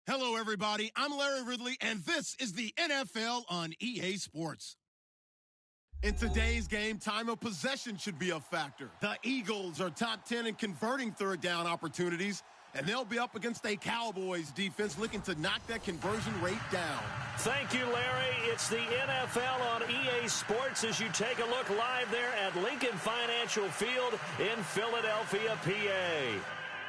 Hello, everybody. I'm Larry Ridley, and this is the NFL on EA Sports. In today's game, time of possession should be a factor. The Eagles are top 10 in converting third down opportunities, and they'll be up against a Cowboys defense looking to knock that conversion rate down. Thank you, Larry. It's the NFL on EA Sports as you take a look live there at Lincoln Financial Field in Philadelphia, PA.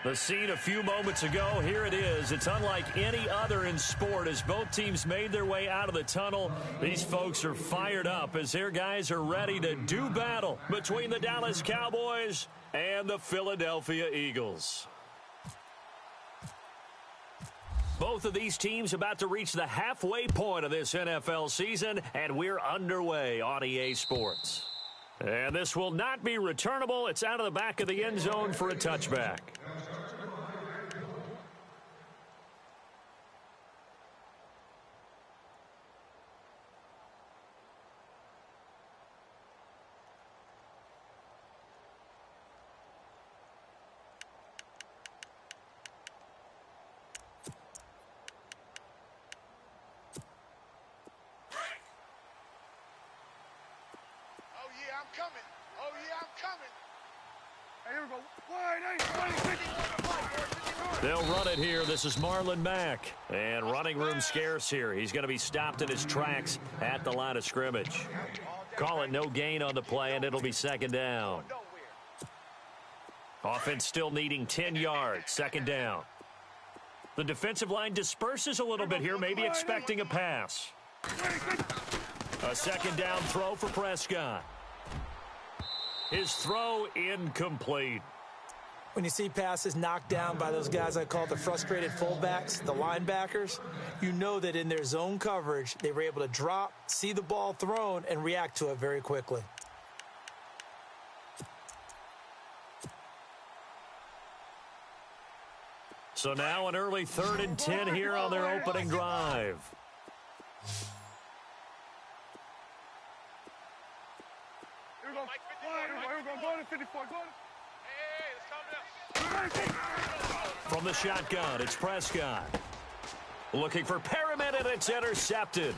The scene a few moments ago, here it is. It's unlike any other in sport as both teams made their way out of the tunnel. These folks are fired up as their guys are ready to do battle between the Dallas Cowboys and the Philadelphia Eagles. Both of these teams about to reach the halfway point of this NFL season, and we're underway on EA Sports. And this will not be returnable. It's out of the back of the end zone for a touchback. They'll run it here. This is Marlon Mack. And running room scarce here. He's going to be stopped in his tracks at the line of scrimmage. Call it no gain on the play, and it'll be second down. Offense still needing 10 yards. Second down. The defensive line disperses a little bit here, maybe expecting a pass. A second down throw for Prescott. His throw incomplete. When you see passes knocked down by those guys I call the frustrated fullbacks, the linebackers, you know that in their zone coverage, they were able to drop, see the ball thrown, and react to it very quickly. So now an early 3rd and 10 here on their opening drive. Here we go. Go to 54. Go to. From the shotgun, it's Prescott. Looking for Perriman, and it's intercepted.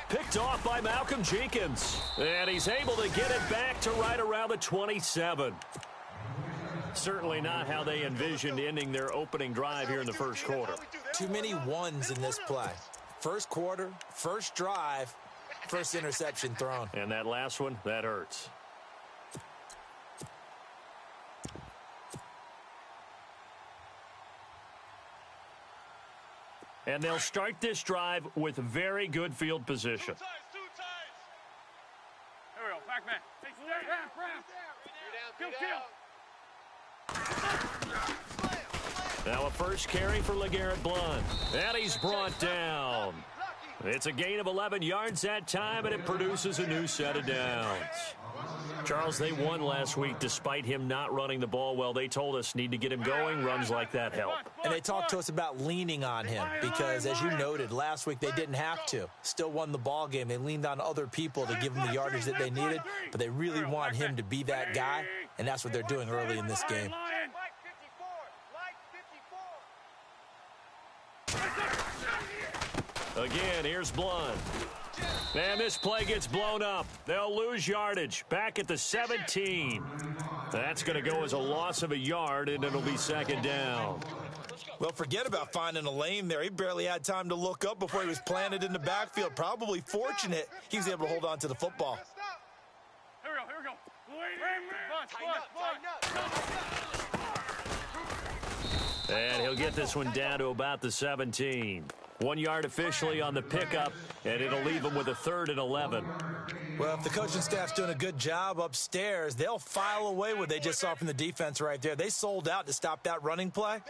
Picked off by Malcolm Jenkins. And he's able to get it back to right around the 27. Certainly not how they envisioned ending their opening drive here in the first quarter. Too many ones in this play. First quarter, first drive, first interception thrown. And that last one, that hurts. And they'll start this drive with very good field position. Two times. Here we go. Back man. Kill. Now a first carry for LeGarrette Blount. And he's brought down. It's a gain of 11 yards that time, and it produces a new set of downs. Charles, they won last week despite him not running the ball well. They told us need to get him going. Runs like that help. And they talked to us about leaning on him because, as you noted, last week they didn't have to. Still won the ball game. They leaned on other people to give them the yardage that they needed, but they really want him to be that guy, and that's what they're doing early in this game. Again, here's Blount. And this play gets blown up. They'll lose yardage. Back at the 17. That's going to go as a loss of a yard, and it'll be second down. Well, forget about finding a lane there. He barely had time to look up before he was planted in the backfield. Probably fortunate he was able to hold on to the football. Here we go. And he'll get this one down to about the 17. 1 yard officially on the pickup, and it'll leave him with a 3rd and 11. Well, if the coaching staff's doing a good job upstairs, they'll file away what they just saw from the defense right there. They sold out to stop that running play.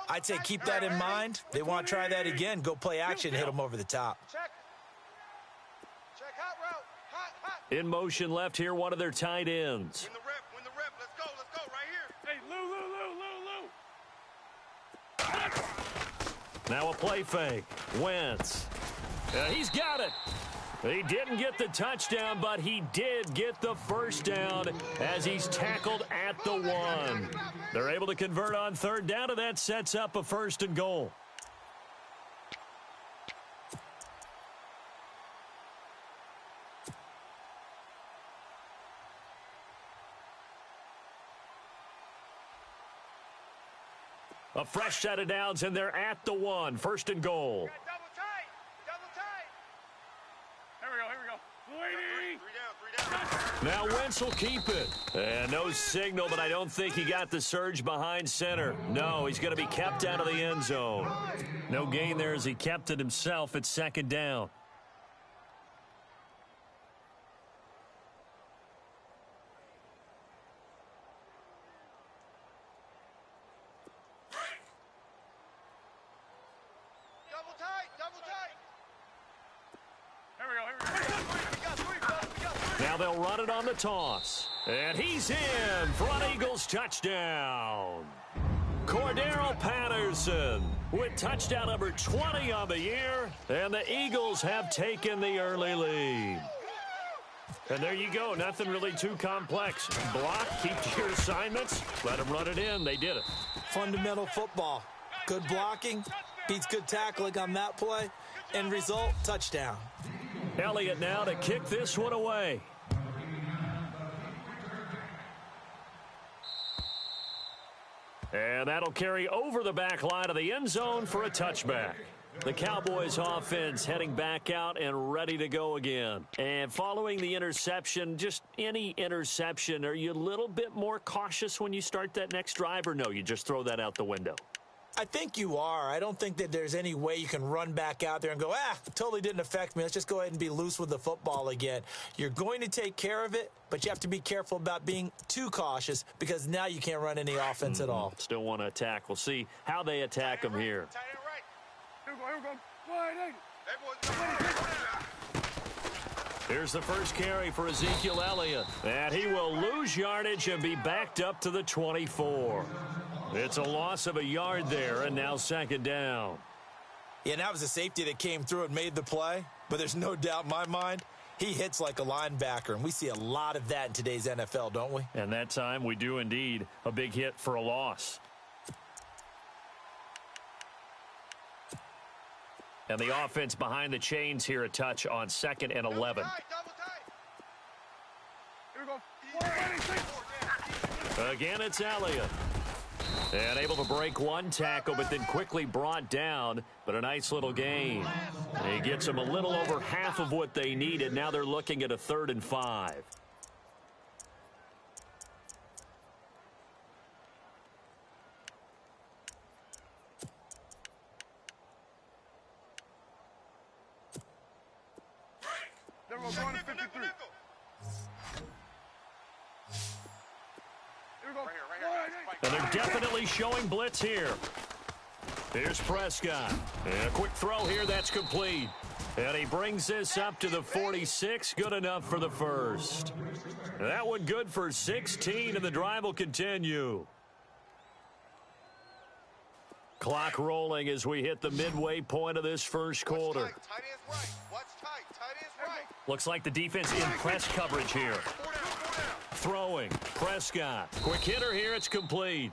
I'd say keep that in mind. They want to try that again. Go play action, hit them over the top. In motion left here, one of their tight ends. Win the rep. Let's go right here. Hey, Lou. Now a play fake. Wentz. He's got it. He didn't get the touchdown, but he did get the first down as he's tackled at the 1. They're able to convert on 3rd down, and that sets up a 1st and goal. A fresh set of downs, and they're at the 1. First and goal. Double tight. Double tight. Here we go. Three down. Now Wentz will keep it. And no signal, but I don't think he got the surge behind center. No, he's going to be kept out of the end zone. No gain there as he kept it himself at second down. Now they'll run it on the toss. And he's in for an Eagles touchdown. Cordero Patterson with touchdown number 20 on the year. And the Eagles have taken the early lead. And there you go. Nothing really too complex. Block, keep to your assignments, let them run it in. They did it. Fundamental football. Good blocking beats good tackling on that play. End result, touchdown. Elliott now to kick this one away. And that'll carry over the back line of the end zone for a touchback. The Cowboys offense heading back out and ready to go again. And following the interception, just any interception, are you a little bit more cautious when you start that next drive, or no, you just throw that out the window? I think you are. I don't think that there's any way you can run back out there and go, totally didn't affect me. Let's just go ahead and be loose with the football again. You're going to take care of it, but you have to be careful about being too cautious because now you can't run any offense at all. Still want to attack. We'll see how they attack them here. Here's the first carry for Ezekiel Elliott. And he will lose yardage and be backed up to the 24. It's a loss of a yard there, and now second down. Yeah, and that was a safety that came through and made the play. But there's no doubt in my mind, he hits like a linebacker. And we see a lot of that in today's NFL, don't we? And that time we do indeed. A big hit for a loss. And the offense behind the chains here, a touch on 2nd and 11. Again, it's Elliott. And able to break one tackle, but then quickly brought down. But a nice little gain. He gets them a little over half of what they needed. Now they're looking at a 3rd and 5. And they're definitely showing blitz here. Here's Prescott. And a quick throw here, that's complete. And he brings this up to the 46. Good enough for the first. That one good for 16, and the drive will continue. Clock rolling as we hit the midway point of this first quarter. Tight is right. What's tight? Tight is right. Looks like the defense in press coverage here. Throwing. Prescott. Quick hitter here. It's complete.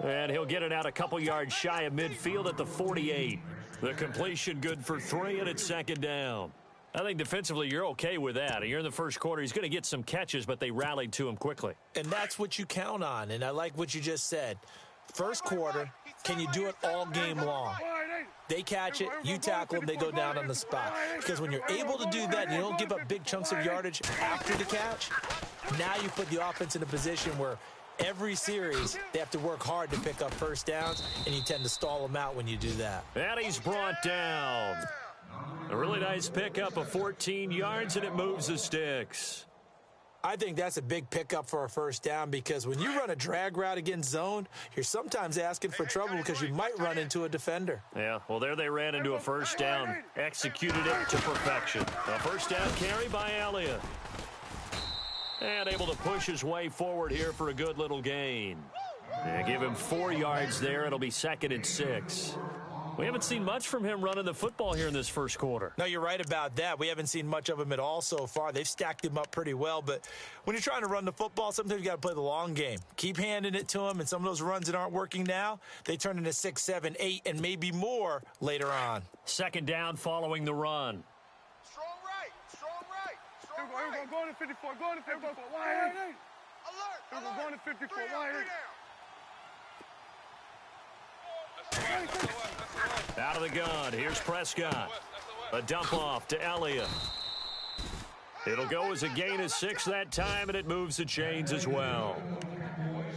And he'll get it out a couple yards shy of midfield at the 48. The completion good for 3, and it's second down. I think defensively you're okay with that. You're in the first quarter. He's going to get some catches, but they rallied to him quickly. And that's what you count on, and I like what you just said. First quarter, can you do it all game long? They catch it, you tackle them, they go down on the spot. Because when you're able to do that and you don't give up big chunks of yardage after the catch, now you put the offense in a position where every series they have to work hard to pick up first downs, and you tend to stall them out when you do that. And he's brought down. A really nice pickup of 14 yards, and it moves the sticks. I think that's a big pickup for a first down because when you run a drag route against zone, you're sometimes asking for trouble because you might run into a defender. Yeah, well, there they ran into a first down. Executed it to perfection. A first down carry by Elliott. And able to push his way forward here for a good little gain. And give him 4 yards there. It'll be 2nd and 6. We haven't seen much from him running the football here in this first quarter. No, you're right about that. We haven't seen much of him at all so far. They've stacked him up pretty well, but when you're trying to run the football, sometimes you got to play the long game. Keep handing it to him, and some of those runs that aren't working now, they turn into 6, 7, 8, and maybe more later on. Second down following the run. Strong right. Strong right. Strong right. Going to 54. Going to 54. Wide. Alert. Going to 54. Wide. Out of the gun, here's Prescott. A dump off to Elliott. It'll go as a gain of 6 that time, and it moves the chains as well.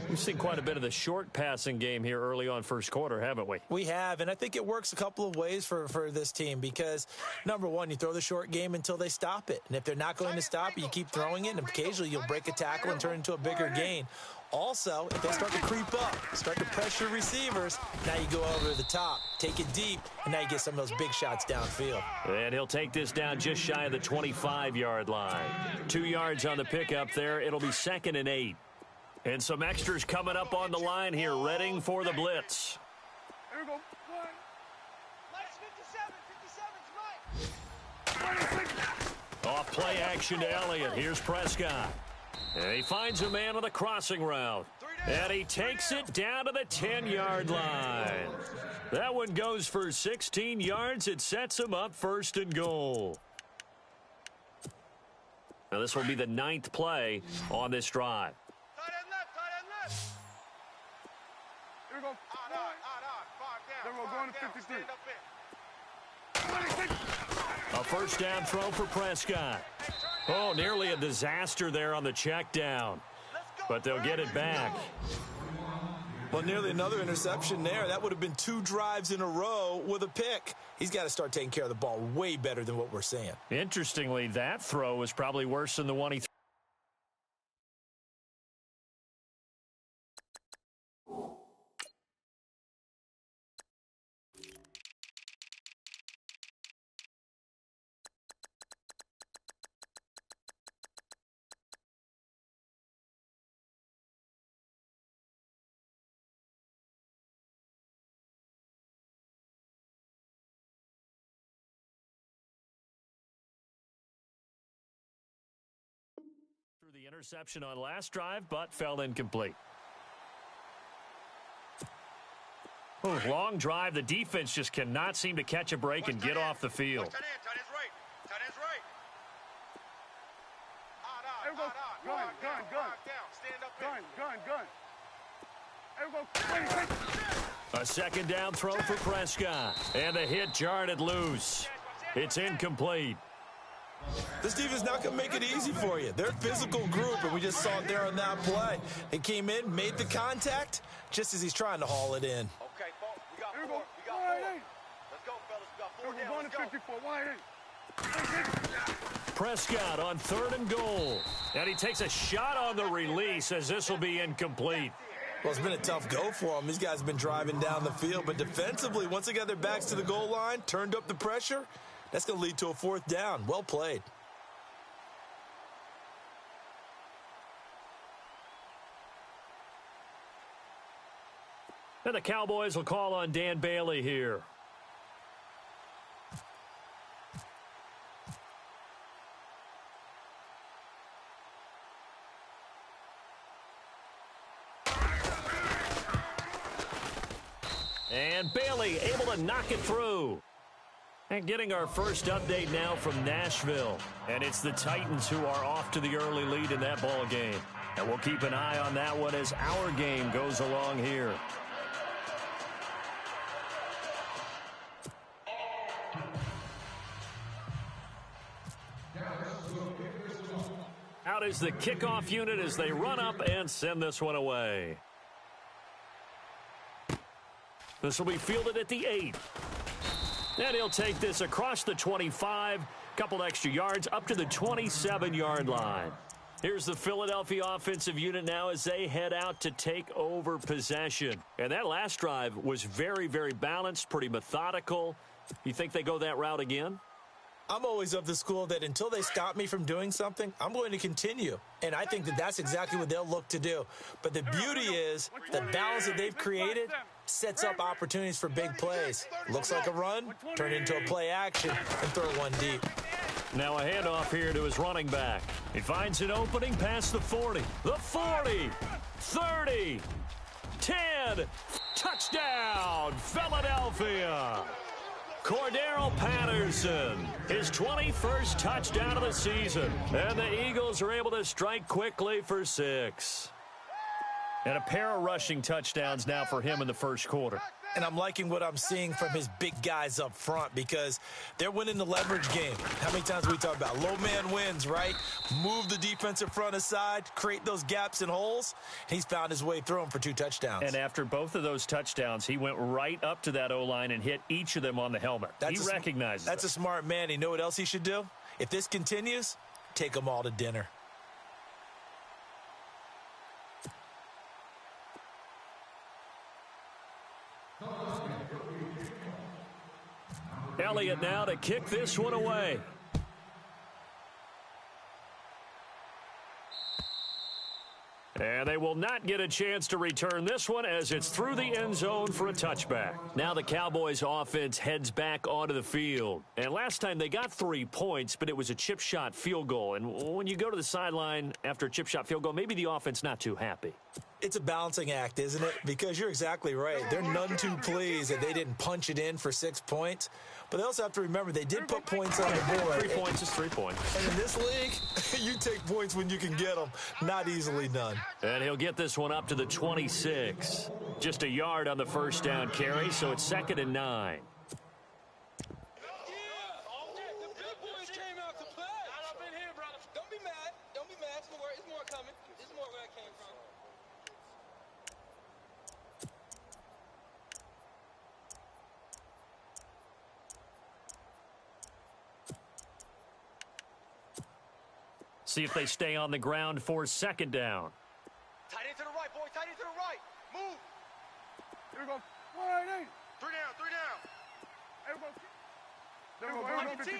We've seen quite a bit of the short passing game here early on first quarter, haven't we? We have, and I think it works a couple of ways for this team because, number one, you throw the short game until they stop it. And if they're not going to stop it, you keep throwing it, and occasionally you'll break a tackle and turn it into a bigger gain. Also, if they start to creep up, start to pressure receivers, now you go over the top, take it deep, and now you get some of those big shots downfield. And he'll take this down just shy of the 25-yard line. 2 yards on the pickup there. It'll be 2nd and 8. And some extras coming up on the line here, readying for the blitz. Here we go. Off play action to Elliott. Here's Prescott. And he finds a man on the crossing route. And he takes it down to the 10-yard line. That one goes for 16 yards. It sets him up 1st and goal. Now this will be the 9th play on this drive. Here we go. Then we're going to 53. A first down throw for Prescott. Oh, nearly a disaster there on the check down. But they'll get it back. Well, nearly another interception there. That would have been 2 drives in a row with a pick. He's got to start taking care of the ball way better than what we're seeing. Interestingly, that throw was probably worse than the one he threw. The interception on last drive, but fell incomplete. Oh, long drive. The defense just cannot seem to catch a break and get off the field. A second down throw for Prescott. And the hit jarred it loose. It's incomplete. This defense not going to make it easy for you. They're a physical group, and we just saw it there on that play. They came in, made the contact, just as he's trying to haul it in. Okay, we got 4. We got 4. Let's go, fellas. We got 4 down. We're going to 54. Wide in. Prescott on 3rd and goal. And he takes a shot on the release as this will be incomplete. Well, it's been a tough go for them. These guys have been driving down the field, but defensively, once they got their backs to the goal line, turned up the pressure, that's going to lead to a 4th down. Well played. And the Cowboys will call on Dan Bailey here. And Bailey able to knock it through. And getting our first update now from Nashville. And it's the Titans who are off to the early lead in that ball game. And we'll keep an eye on that one as our game goes along here. Out is the kickoff unit as they run up and send this one away. This will be fielded at the 8. And he'll take this across the 25, couple extra yards up to the 27-yard line. Here's the Philadelphia offensive unit now as they head out to take over possession. And that last drive was very, very balanced, pretty methodical. You think they go that route again? I'm always of the school that until they stop me from doing something, I'm going to continue. And I think that that's exactly what they'll look to do. But the beauty is the balance that they've created sets up opportunities for big plays. Looks like a run, turn it into a play action, and throw one deep. Now a handoff here to his running back. He finds an opening past the 40. The 40, 30, 10. Touchdown, Philadelphia. Cordero Patterson, his 21st touchdown of the season. And the Eagles are able to strike quickly for 6. And a pair of rushing touchdowns now for him in the first quarter. And I'm liking what I'm seeing from his big guys up front because they're winning the leverage game. How many times we talk about low man wins, right? Move the defensive front aside, create those gaps and holes. He's found his way through them for 2 touchdowns. And after both of those touchdowns, he went right up to that O-line and hit each of them on the helmet. He recognizes That's a smart man. You know what else he should do? If this continues, take them all to dinner. Elliott now to kick this one away. And they will not get a chance to return this one as it's through the end zone for a touchback. Now the Cowboys offense heads back onto the field. And last time they got 3 points, but it was a chip shot field goal. And when you go to the sideline after a chip shot field goal, maybe the offense not too happy. It's a balancing act, isn't it? Because you're exactly right. They're none too pleased that they didn't punch it in for 6 points. But they also have to remember they did put points on the board. 3 points is 3 points. And in this league, you take points when you can get them. Not easily done. And he'll get this one up to the 26. Just a yard on the first down carry, so it's 2nd and 9. See if they stay on the ground for 2nd down. Tight end to the right, boy. Tight end to the right. Move. Here we go. 180. 3 down, 3 down. There we go. Under 10,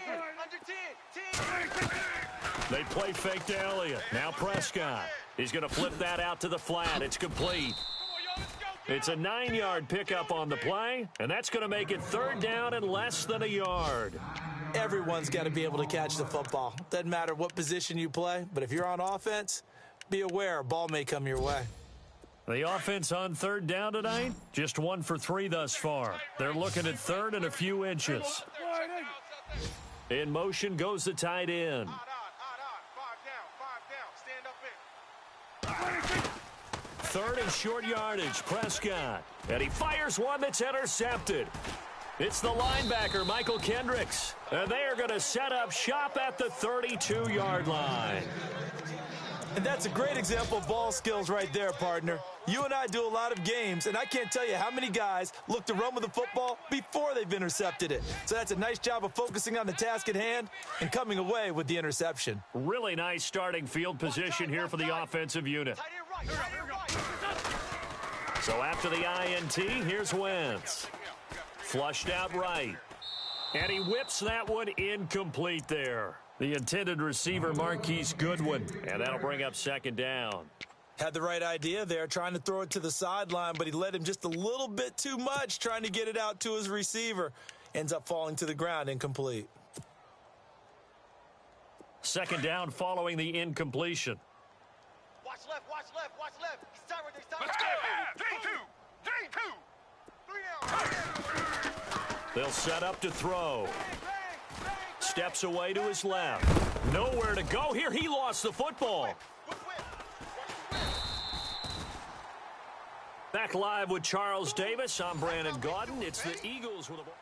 under 10, 10. They play fake to Elliott. Now Prescott. He's going to flip that out to the flat. It's complete. It's a 9-yard pickup on the play, and that's going to make it 3rd down and less than a yard. Everyone's got to be able to catch the football. Doesn't matter what position you play, but if you're on offense, be aware a ball may come your way. The offense on 3rd down tonight, just 1 for 3 thus far. They're looking at 3rd and a few inches. In motion goes the tight end. 5 down. Stand up in. 3rd and short yardage, Prescott. And he fires one that's intercepted. It's the linebacker, Michael Kendricks. And they are going to set up shop at the 32-yard line. And that's a great example of ball skills right there, partner. You and I do a lot of games, and I can't tell you how many guys look to run with the football before they've intercepted it. So that's a nice job of focusing on the task at hand and coming away with the interception. Really nice starting field position here for the offensive unit. So after the INT, here's Wentz. Flushed out right. And he whips that one incomplete there. The intended receiver, Marquise Goodwin. And that'll bring up 2nd down. Had the right idea there, trying to throw it to the sideline, but he led him just a little bit too much, trying to get it out to his receiver. Ends up falling to the ground, incomplete. 2nd down following the incompletion. Watch left, watch left, watch left. He's tired, he's tired. Let's go. J2. 3 down. They'll set up to throw. Steps away to his left. Nowhere to go here. He lost the football. Back live with Charles Davis. I'm Brandon Gaudin. It's the Eagles with a ball.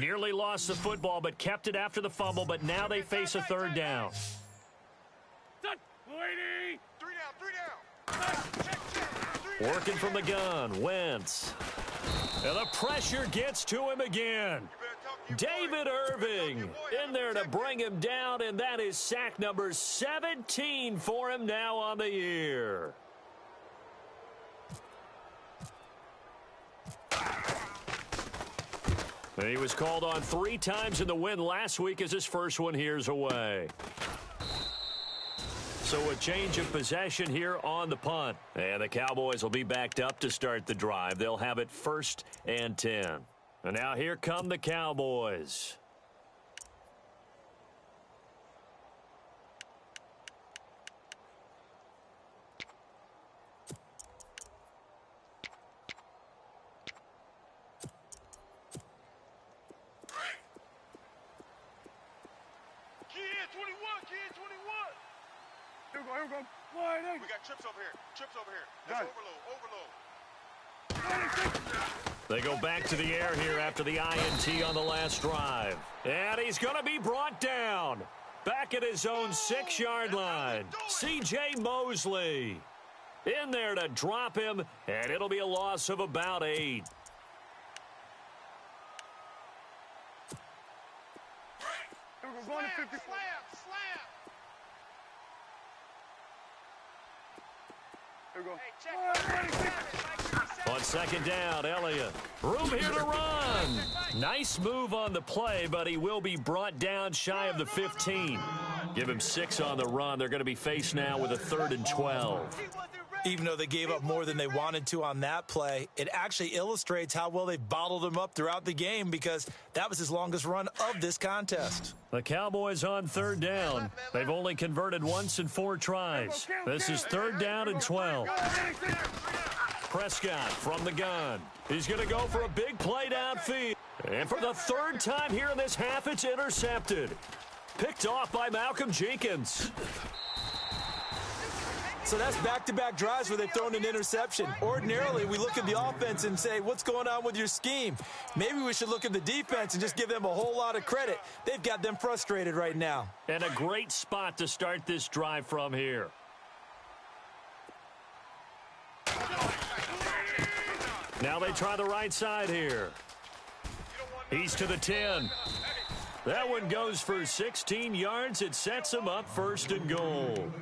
Nearly lost the football, but kept it after the fumble, but now they face a 3rd down. 3 down. Working from the gun, Wentz. And the pressure gets to him again. David Irving in there to bring him down, and that is sack number 17 for him now on the year. And he was called on 3 times in the win last week as his first one here's away. So a change of possession here on the punt. And the Cowboys will be backed up to start the drive. They'll have it 1st and 10. And now here come the Cowboys. We got trips over here. Trips over here. That's overload. They go back to the air here after the INT on the last drive. And he's going to be brought down. Back at his own 6-yard line. C.J. Mosley in there to drop him, and it'll be a loss of about 8. Going to 54. Slam. Here we go. On second down, Elliott. Room here to run. Nice move on the play, but he will be brought down shy of the 15. Give him 6 on the run. They're going to be faced now with a 3rd and 12. Even though they gave up more than they wanted to on that play, it actually illustrates how well they bottled him up throughout the game because that was his longest run of this contest. The Cowboys on 3rd down. They've only converted once in 4 tries. This is 3rd down and 12. Prescott from the gun. He's going to go for a big play downfield. And for the 3rd time here in this half, it's intercepted. Picked off by Malcolm Jenkins. So that's back-to-back drives where they've thrown an interception. Ordinarily, we look at the offense and say, what's going on with your scheme? Maybe we should look at the defense and just give them a whole lot of credit. They've got them frustrated right now. And a great spot to start this drive from here. Now they try the right side here. He's to the 10. That one goes for 16 yards. It sets him up 1st and goal.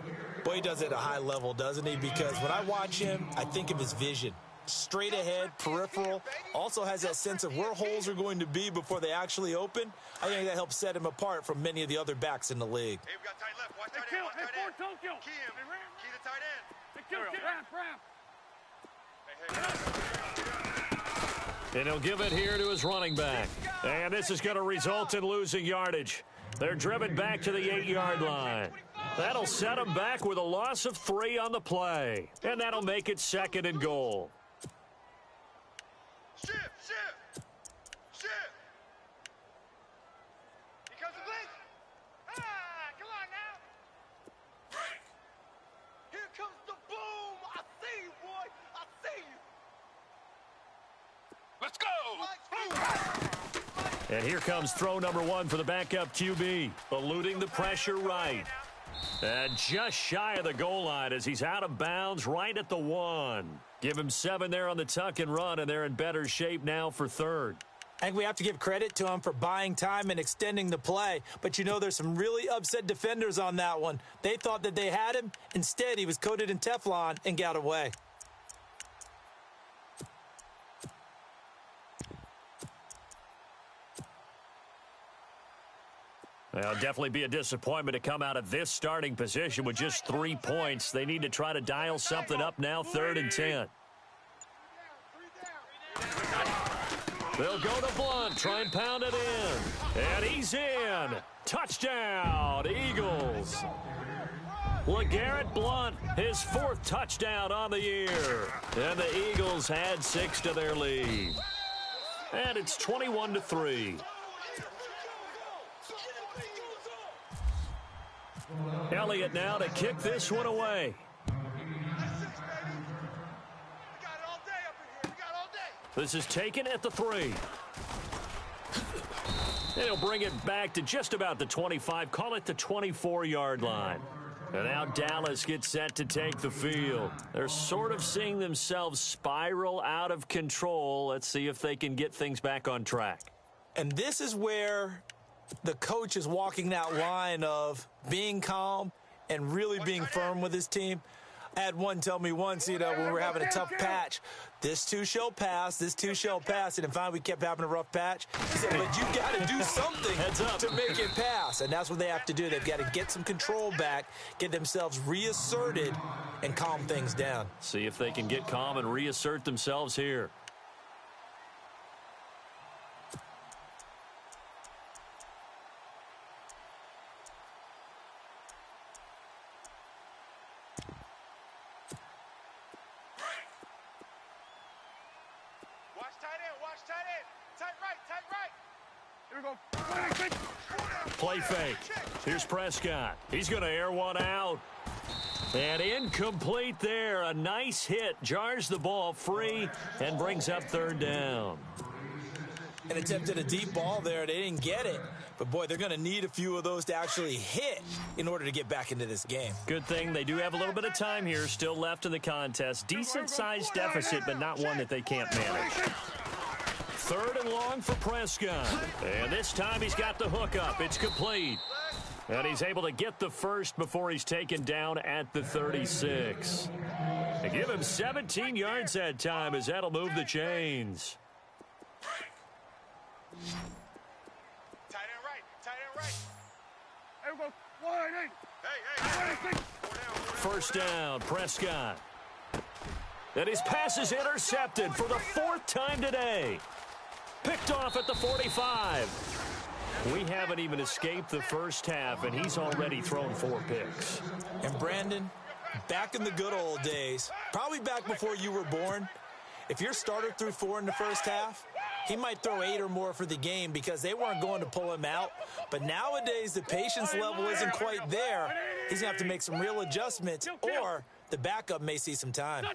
Boy, he does it at a high level, doesn't he? Because when I watch him, I think of his vision. Straight ahead, peripheral. Also has that sense of where holes are going to be before they actually open. I think that helps set him apart from many of the other backs in the league. Hey, we got tight left. Watch tight end. Watch tight end. Key him. Key the tight end. And he'll give it here to his running back. And this is going to result in losing yardage. They're driven back to the 8-yard line. That'll set them back with a loss of 3 on the play. And that'll make it 2nd and goal. Shift. Here comes the blitz. Come on now. Here comes the boom. I see you, boy. I see you. Let's go. And here comes throw number 1 for the backup QB. Eluding the pressure right. And just shy of the goal line as he's out of bounds right at the 1. Give him 7 there on the tuck and run, and they're in better shape now for 3rd. I think we have to give credit to him for buying time and extending the play. But, you know, there's some really upset defenders on that one. They thought that they had him. Instead, he was coated in Teflon and got away. Well, definitely be a disappointment to come out of this starting position with just 3 points. They need to try to dial something up now, 3rd and 10. They'll go to Blunt, try and pound it in. And he's in. Touchdown, Eagles. LeGarrette Blunt, his 4th touchdown on the year. And the Eagles add 6 to their lead. And it's 21-3. Elliott now to kick this one away. This is taken at the 3. And he'll bring it back to just about the 25, call it the 24-yard line. And now Dallas gets set to take the field. They're sort of seeing themselves spiral out of control. Let's see if they can get things back on track. And this is where the coach is walking that line of being calm and really being firm with his team. I had one tell me once, you know, when we were having a tough patch, this too shall pass, this too shall pass. And finally we kept having a rough patch. He said, but you got to do something to make it pass. And that's what they have to do. They've got to get some control back, get themselves reasserted, and calm things down. See if they can get calm and reassert themselves here. Play fake. Here's Prescott. He's going to air one out. And incomplete there. A nice hit. Jars the ball free and brings up third down. And attempted a deep ball there. They didn't get it. But, boy, they're going to need a few of those to actually hit in order to get back into this game. Good thing they do have a little bit of time here still left in the contest. Decent-sized deficit, but not one that they can't manage. Third and long for Prescott. And this time he's got the hook up. It's complete. And he's able to get the first before he's taken down at the 36. They give him 17 yards that time as that'll move the chains. Tight end right. There we go. Wide eight. Hey. First down, Prescott. And his pass is intercepted for the fourth time today. Picked off at the 45. We haven't even escaped the first half, and he's already thrown 4 picks. And, Brandon, back in the good old days, probably back before you were born, if your starter threw 4 in the first half, he might throw 8 or more for the game because they weren't going to pull him out. But nowadays, the patience level isn't quite there. He's going to have to make some real adjustments, or the backup may see some time.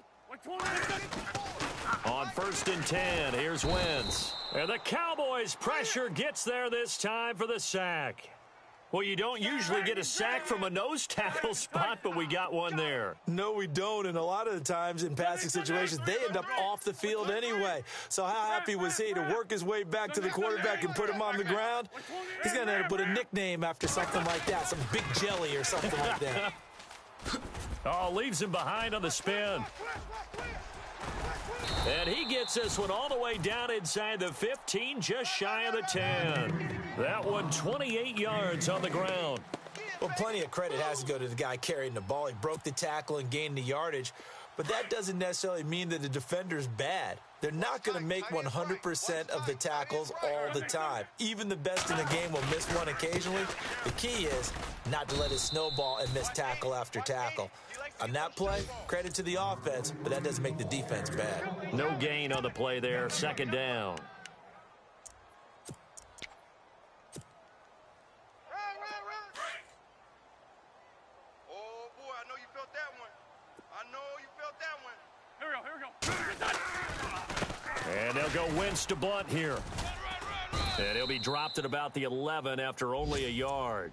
On 1st and 10, here's Wentz. And the Cowboys' pressure gets there this time for the sack. Well, you don't usually get a sack from a nose tackle spot, but we got one there. No, we don't, and a lot of the times in passing situations, they end up off the field anyway. So how happy was he to work his way back to the quarterback and put him on the ground? He's going to end up with a nickname after something like that, some Big Jelly or something like that. Oh, leaves him behind on the spin. And he gets this one all the way down inside the 15, just shy of the 10. That one 28 yards on the ground. Well, plenty of credit has to go to the guy carrying the ball. He broke the tackle and gained the yardage. But that doesn't necessarily mean that the defender's bad. They're not going to make 100% of the tackles all the time. Even the best in the game will miss one occasionally. The key is not to let it snowball and miss tackle after tackle. On that play, credit to the offense, but that doesn't make the defense bad. No gain on the play there. Second down. Oh, boy, I know you felt that one. Here we go. And they'll go Wentz to Blunt here. And he'll be dropped at about the 11 after only a yard.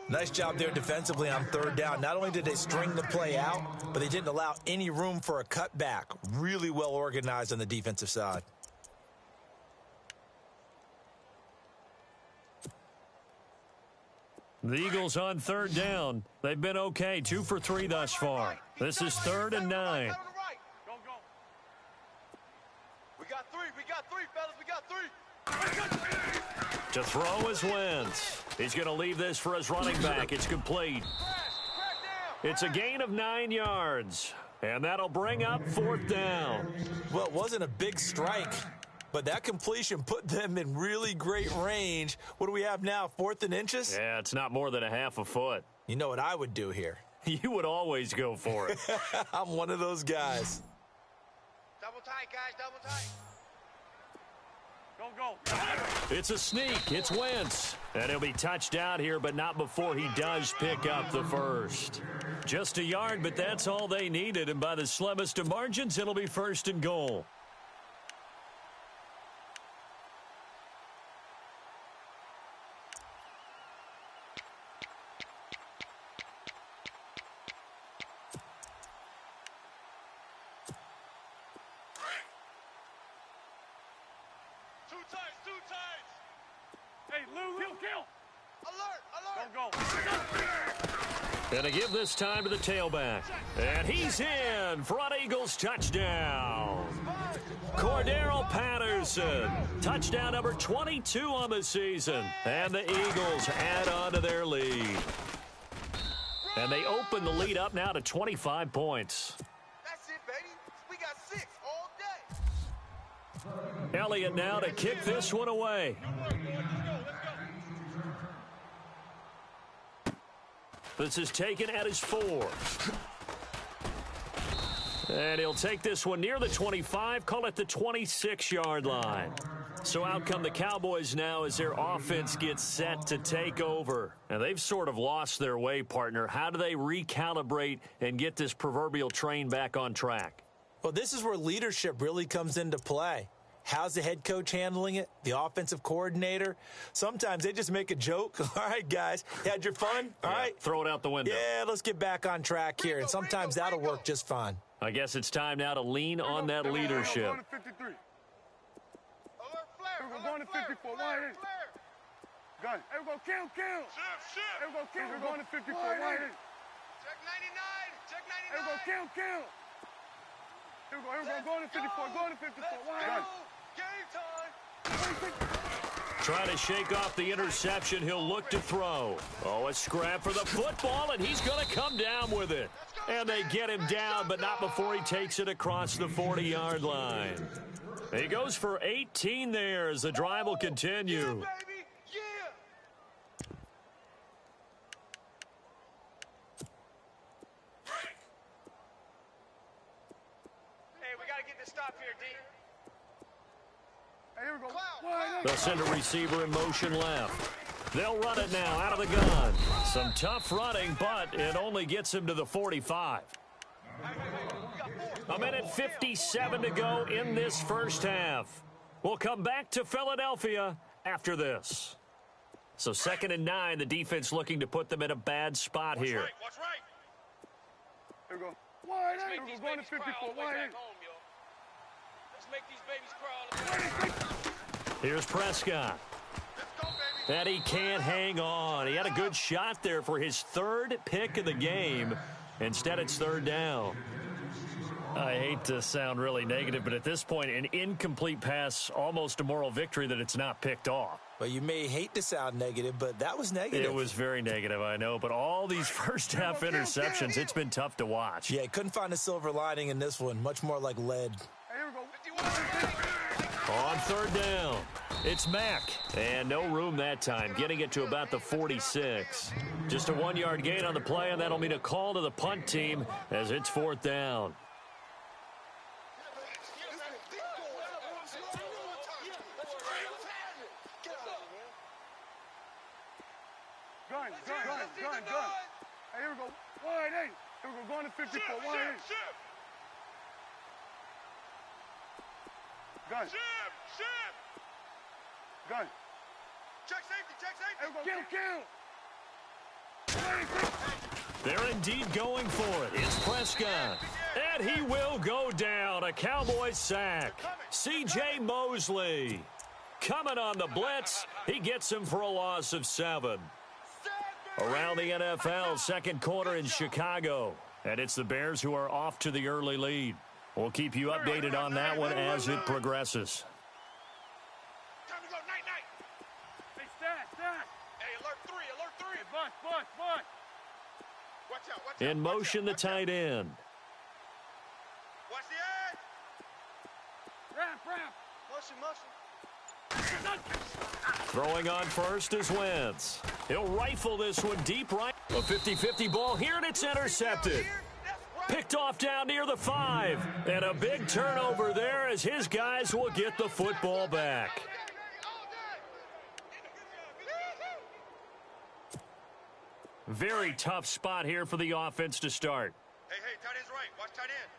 Nice job there defensively on third down. Not only did they string the play out, but they didn't allow any room for a cutback. Really well organized on the defensive side. The Eagles on third down. They've been okay, 2 for 3 thus far. This is 3rd and 9. Go. We got three, fellas. We got 3. To throw is Wentz. He's going to leave this for his running back. It's complete. It's a gain of 9 yards. And that'll bring up 4th down. Well, it wasn't a big strike, but that completion put them in really great range. What do we have now, 4th and inches? Yeah, it's not more than a half a foot. You know what I would do here? You would always go for it. I'm one of those guys. Double tight, guys. Double tight. Go. It's a sneak. It's Wentz. And he'll be touched out here, but not before he does pick up the first. Just a yard, but that's all they needed. And by the slimmest of margins, it'll be 1st and goal. Two tights. Hey, Lou. Kill. Alert. Go. And to give this time to the tailback. And he's in. Front Eagles touchdown. Cordero Patterson. Touchdown number 22 on the season. And the Eagles add on to their lead. And they open the lead up now to 25 points. That's it, baby. We got 6 all day. Elliott now to kick this one away. This is taken at his 4. And he'll take this one near the 25, call it the 26-yard line. So out come the Cowboys now as their offense gets set to take over. Now, they've sort of lost their way, partner. How do they recalibrate and get this proverbial train back on track? Well, this is where leadership really comes into play. How's the head coach handling it? The offensive coordinator? Sometimes they just make a joke. All right, guys, had your fun? All right. Throw it out the window. Yeah, let's get back on track here. And sometimes that'll work just fine. I guess it's time now to lean on that leadership. Going to 53. We're going to 54. Wide in. Gun. Hey, we're going to kill. Hey, we're going to kill. We're going to 54. Wide in. Check 99. Check 99. Hey, we're going to kill. Here we go. Here we go. Going to 54. Going to 54. Wide in. Game time. Trying to shake off the interception. He'll look to throw. Oh, a scrap for the football, and he's going to come down with it. And they get him down, but not before he takes it across the 40-yard line. He goes for 18 there as the drive will continue. Yeah, baby. Yeah. Hey, we got to get this stop here, D. Hey, here we go. They'll send a receiver in motion left. They'll run it now out of the gun. Some tough running, but it only gets him to the 45. A minute 57 to go in this first half. We'll come back to Philadelphia after this. So 2nd and 9, the defense looking to put them in a bad spot here. Watch right. Here we go. Wide in. We're going to 54. Wide in. Let's make these babies crawl. Here's Prescott. Let's go, baby. And he can't hang on. He had a good shot there for his 3rd pick of the game. Instead, it's 3rd down. I hate to sound really negative, but at this point, an incomplete pass, almost a moral victory that it's not picked off. Well, you may hate to sound negative, but that was negative. It was very negative, I know, but all these first-half interceptions, it's been tough to watch. Yeah, couldn't find a silver lining in this one. Much more like lead. Hey, here we go. On 3rd down, it's Mack. And no room that time, getting it to about the 46. Just a 1-yard gain on the play, and that'll mean a call to the punt team as it's 4th down. Gun. Hey, here we go. Wide in. Here we go. Going to 54. Wide in. Gun. Gun. Check safety. Hey, we go. Kill. They're indeed going for it. It's Prescott. And he will go down. A Cowboys sack. C.J. Mosley coming on the blitz. He gets him for a loss of 7. Around the NFL, 2nd quarter in Chicago. And it's the Bears who are off to the early lead. We'll keep you updated on that one as it progresses. Time to go. Night. Hey, stat. Hey, alert 3. Hey, bus. Watch out. In motion, the tight end. Watch the edge. Ramp. Motion. Throwing on first is Wentz. He'll rifle this one deep right. A 50-50 ball here, and it's intercepted. Picked off down near the 5. And a big turnover there as his guys will get the football back. Very tough spot here for the offense to start. Hey, tight end's right. Watch tight end.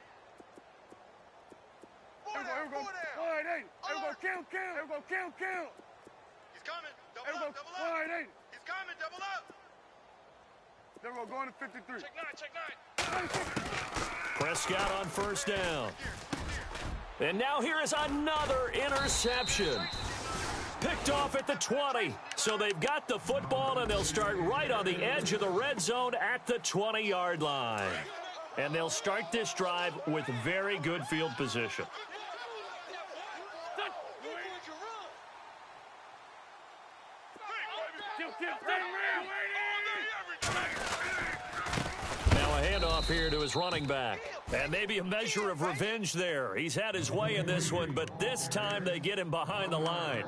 Here we go. Wide in. Here we go. Kill. Here we go. Kill. He's coming. Here we Double go. up. Wide in. He's coming. Double up. There we go. Going to 53. Check 9. Prescott on 1st down. And now here is another interception. Picked off at the 20. So they've got the football, and they'll start right on the edge of the red zone at the 20-yard line. And they'll start this drive with very good field position. Now a handoff here to his running back. And maybe a measure of revenge there. He's had his way in this one, but this time they get him behind the line.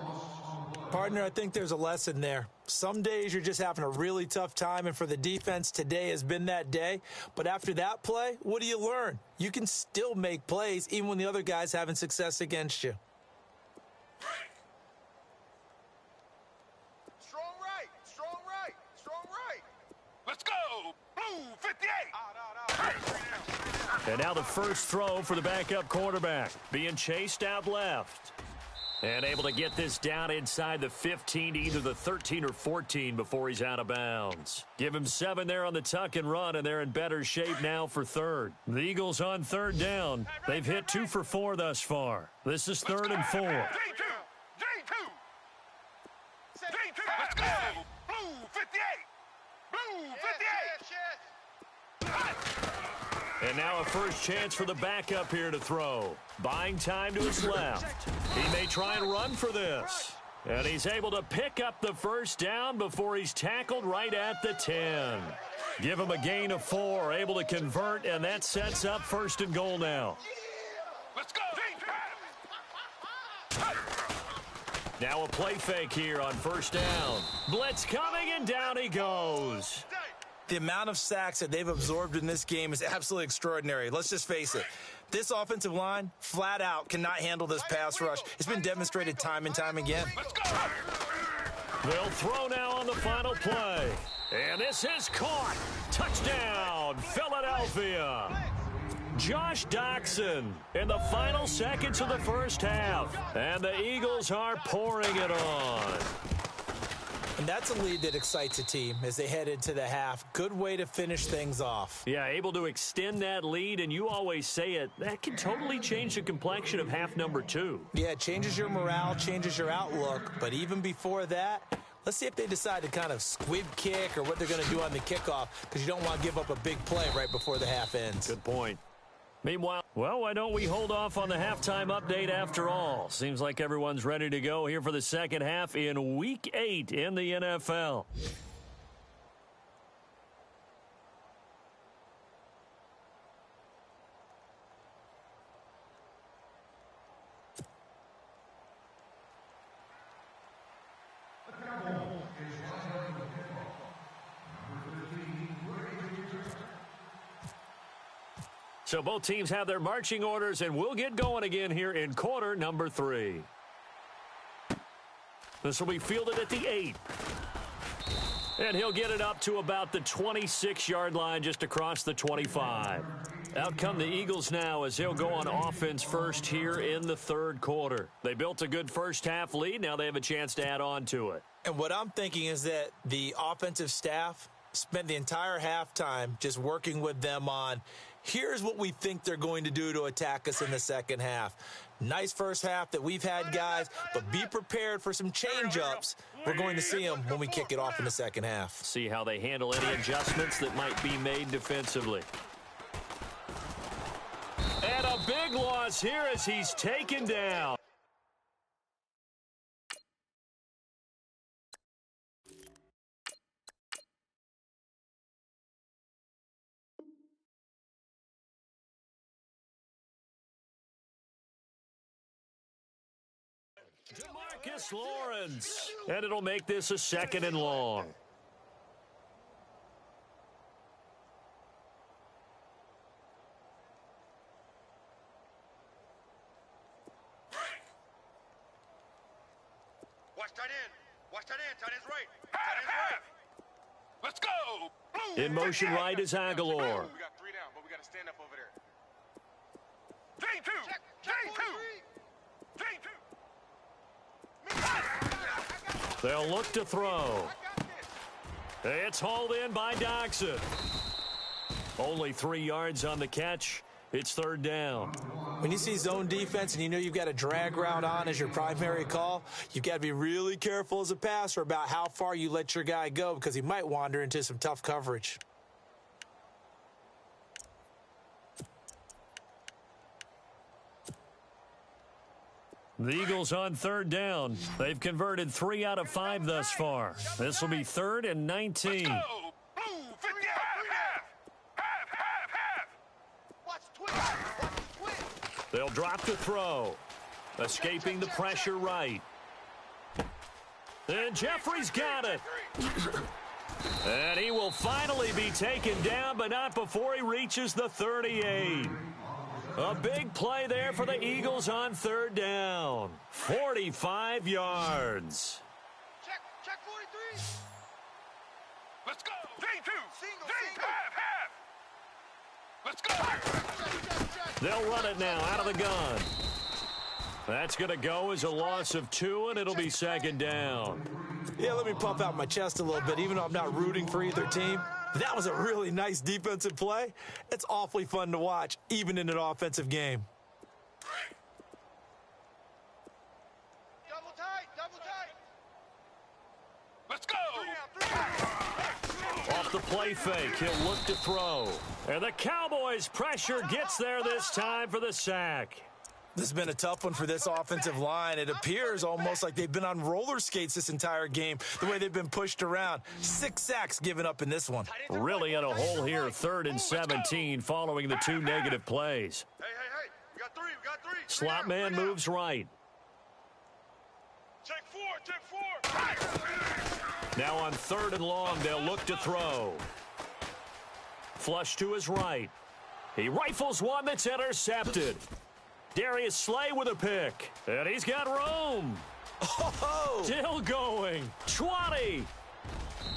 Partner, I think there's a lesson there. Some days you're just having a really tough time, and for the defense, today has been that day. But after that play, what do you learn? You can still make plays even when the other guy's having success against you. And now the first throw for the backup quarterback. Being chased out left. And able to get this down inside the 15, either the 13 or 14 before he's out of bounds. Give him 7 there on the tuck and run, and they're in better shape now for third. The Eagles on third down. They've hit 2 for 4 thus far. This is 3rd and 4. J2. Let's go. Blue 58. Blue 58. And now a first chance for the backup here to throw. Buying time to his left. He may try and run for this. And he's able to pick up the first down before he's tackled right at the 10. Give him a gain of 4, able to convert, and that sets up 1st and goal now. Let's go. Now a play fake here on 1st down. Blitz coming, and down he goes. The amount of sacks that they've absorbed in this game is absolutely extraordinary. Let's just face it. This offensive line, flat out, cannot handle this pass rush. It's been demonstrated time and time again. They'll throw now on the final play. And this is caught. Touchdown, Philadelphia. Josh Doxson in the final seconds of the first half. And the Eagles are pouring it on. And that's a lead that excites a team as they head into the half. Good way to finish things off. Yeah, able to extend that lead, and you always say it, that can totally change the complexion of half number 2. Yeah, it changes your morale, changes your outlook. But even before that, let's see if they decide to kind of squib kick or what they're going to do on the kickoff, because you don't want to give up a big play right before the half ends. Good point. Meanwhile, well, why don't we hold off on the halftime update after all? Seems like everyone's ready to go here for the second half in Week 8 in the NFL. So both teams have their marching orders, and we'll get going again here in quarter number 3. This will be fielded at the 8. And he'll get it up to about the 26-yard line, just across the 25. Out come the Eagles now as they'll go on offense first here in the 3rd quarter. They built a good first half lead. Now they have a chance to add on to it. And what I'm thinking is that the offensive staff spent the entire halftime just working with them on, here's what we think they're going to do to attack us in the second half. Nice first half that we've had, guys, but be prepared for some change-ups. We're going to see them when we kick it off in the second half. See how they handle any adjustments that might be made defensively. And a big loss here as he's taken down. DeMarcus Lawrence. And it'll make this a 2nd and long. Watch tight end. Watch tight end. Tight end's right. Tight end's right. Let's go. Blue In motion 58. right is Aguilar. We got 3 down, but we got to stand up over there. J2. J2. They'll look to throw. It's hauled in by Doxson. Only 3 yards on the catch. It's 3rd down. When you see zone defense and you know you've got a drag route on as your primary call, you've got to be really careful as a passer about how far you let your guy go, because he might wander into some tough coverage. The Eagles on 3rd down. They've converted 3 out of 5 thus far. This will be 3rd and 19. Let's go. Blue 58. Half. Watch twist. They'll drop the throw. Escaping the pressure right. And Jeffrey's got it. And he will finally be taken down, but not before he reaches the 38. A big play there for the Eagles on 3rd down. 45 yards. Check 43. Let's go. J2. Single. Half. Let's go. They'll run it now out of the gun. That's going to go as a loss of 2, and it'll be second down. Yeah, let me puff out my chest a little bit, even though I'm not rooting for either team. That was a really nice defensive play. It's awfully fun to watch, even in an offensive game. Double tight, double tight. Let's go. Off the play fake, he'll look to throw. And the Cowboys' pressure gets there this time for the sack. This has been a tough one for this offensive line. It appears almost like they've been on roller skates this entire game, the way they've been pushed around. 6 sacks given up in this one. Really in a hole here, 3rd and 17 following the 2 negative plays. Hey, we got three. Slot man moves right. Take 4. Now on 3rd and long, they'll look to throw. Flush to his right. He rifles one that's intercepted. Darius Slay with a pick. And he's got room. Oh! Still going. 20.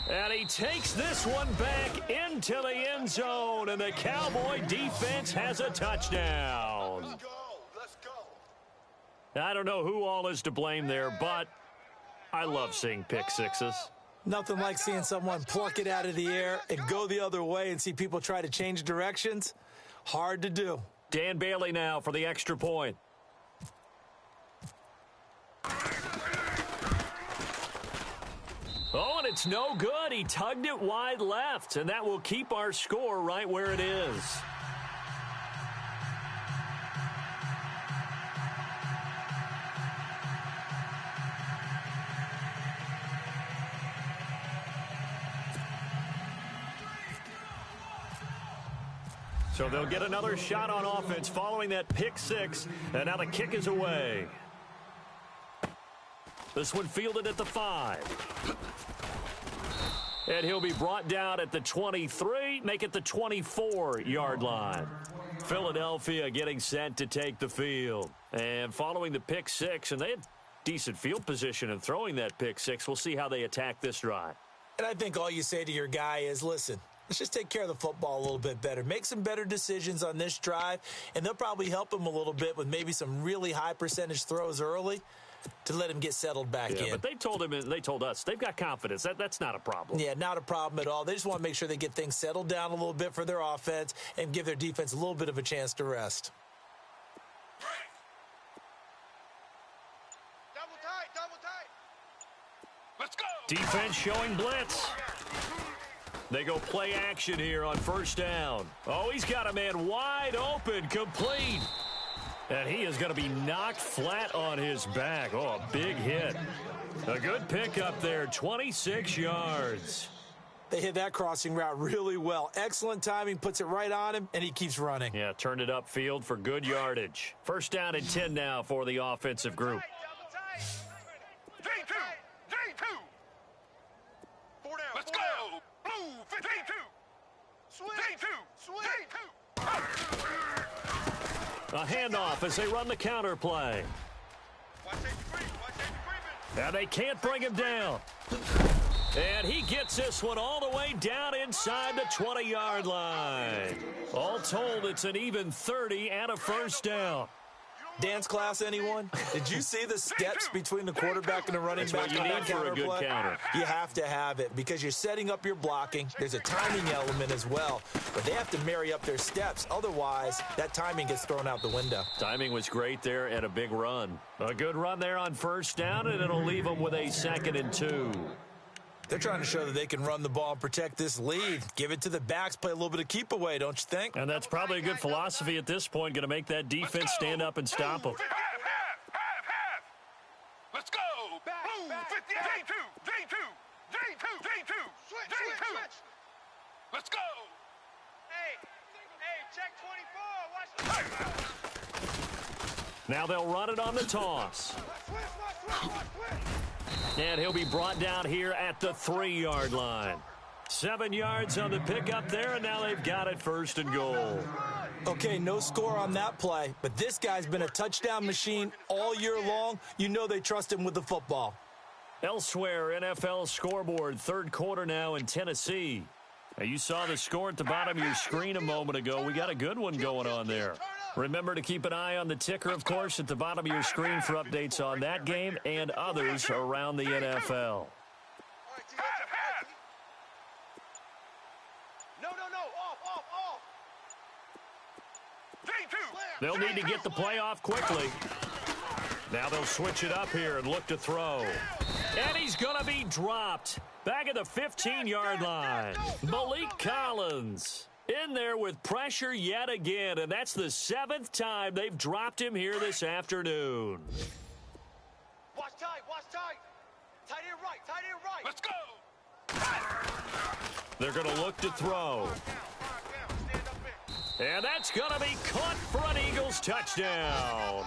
And he takes this one back into the end zone. And the Cowboy defense has a touchdown. Let's go. I don't know who all is to blame there, but I love seeing pick sixes. Nothing like seeing someone pluck it out of the air and go the other way and see people try to change directions. Hard to do. Dan Bailey now for the extra point. Oh, and it's no good. He tugged it wide left, and that will keep our score right where it is. So they'll get another shot on offense following that pick 6, and now the kick is away. This one fielded at the 5. And he'll be brought down at the 23, make it the 24-yard line. Philadelphia getting set to take the field. And following the pick 6, and they had decent field position in throwing that pick 6. We'll see how they attack this drive. And I think all you say to your guy is, listen, let's just take care of the football a little bit better. Make some better decisions on this drive, and they'll probably help him a little bit with maybe some really high percentage throws early to let him get settled back in. But they told him, they told us, they've got confidence. That's not a problem. Yeah, not a problem at all. They just want to make sure they get things settled down a little bit for their offense and give their defense a little bit of a chance to rest. Double tight. Let's go. Defense showing blitz. They go play action here on 1st down. Oh, he's got a man wide open, complete. And he is going to be knocked flat on his back. Oh, a big hit. A good pickup there, 26 yards. They hit that crossing route really well. Excellent timing, puts it right on him, and he keeps running. Yeah, turned it upfield for good yardage. 1st down and 10 now for the offensive group. J2. 4 down. Let's go. Blue 52. Swing. A handoff as they run the counter play. Watch safety creep. And they can't bring him down. And he gets this one all the way down inside the 20-yard line. All told, it's an even 30 and a 1st down. Dance class, anyone? Did you see the steps between the quarterback and the running back what you on need that for a counter good play? counter. You have to have it because you're setting up your blocking. There's a timing element as well, but they have to marry up their steps. Otherwise, that timing gets thrown out the window. Timing was great there and a big run. A good run there on 1st down, and it'll leave them with a 2nd and 2. They're trying to show that they can run the ball and protect this lead. Give it to the backs, play a little bit of keep away, don't you think? And that's probably a good philosophy at this point, going to make that defense stand up and stop them. Half. Let's go. Blue 50. J2. Let's go. Hey, check 24. Watch the Now they'll run it on the toss. And he'll be brought down here at the 3-yard line. 7 yards on the pickup there, and now they've got it 1st and goal. Okay, no score on that play, but this guy's been a touchdown machine all year long. You know they trust him with the football. Elsewhere, NFL scoreboard, 3rd quarter now in Tennessee. Now, you saw the score at the bottom of your screen a moment ago. We got a good one going on there. Remember to keep an eye on the ticker, of course, at the bottom of your screen for updates on that game and others around the NFL. No, off. They'll need to get the play off quickly. Now they'll switch it up here and look to throw. And he's going to be dropped. Back at the 15-yard line. Malik Collins in there with pressure yet again, and that's the 7th time they've dropped him here this afternoon. Watch tight. Tight end right. Let's go. They're going to look to throw. And that's going to be caught for an Eagles touchdown.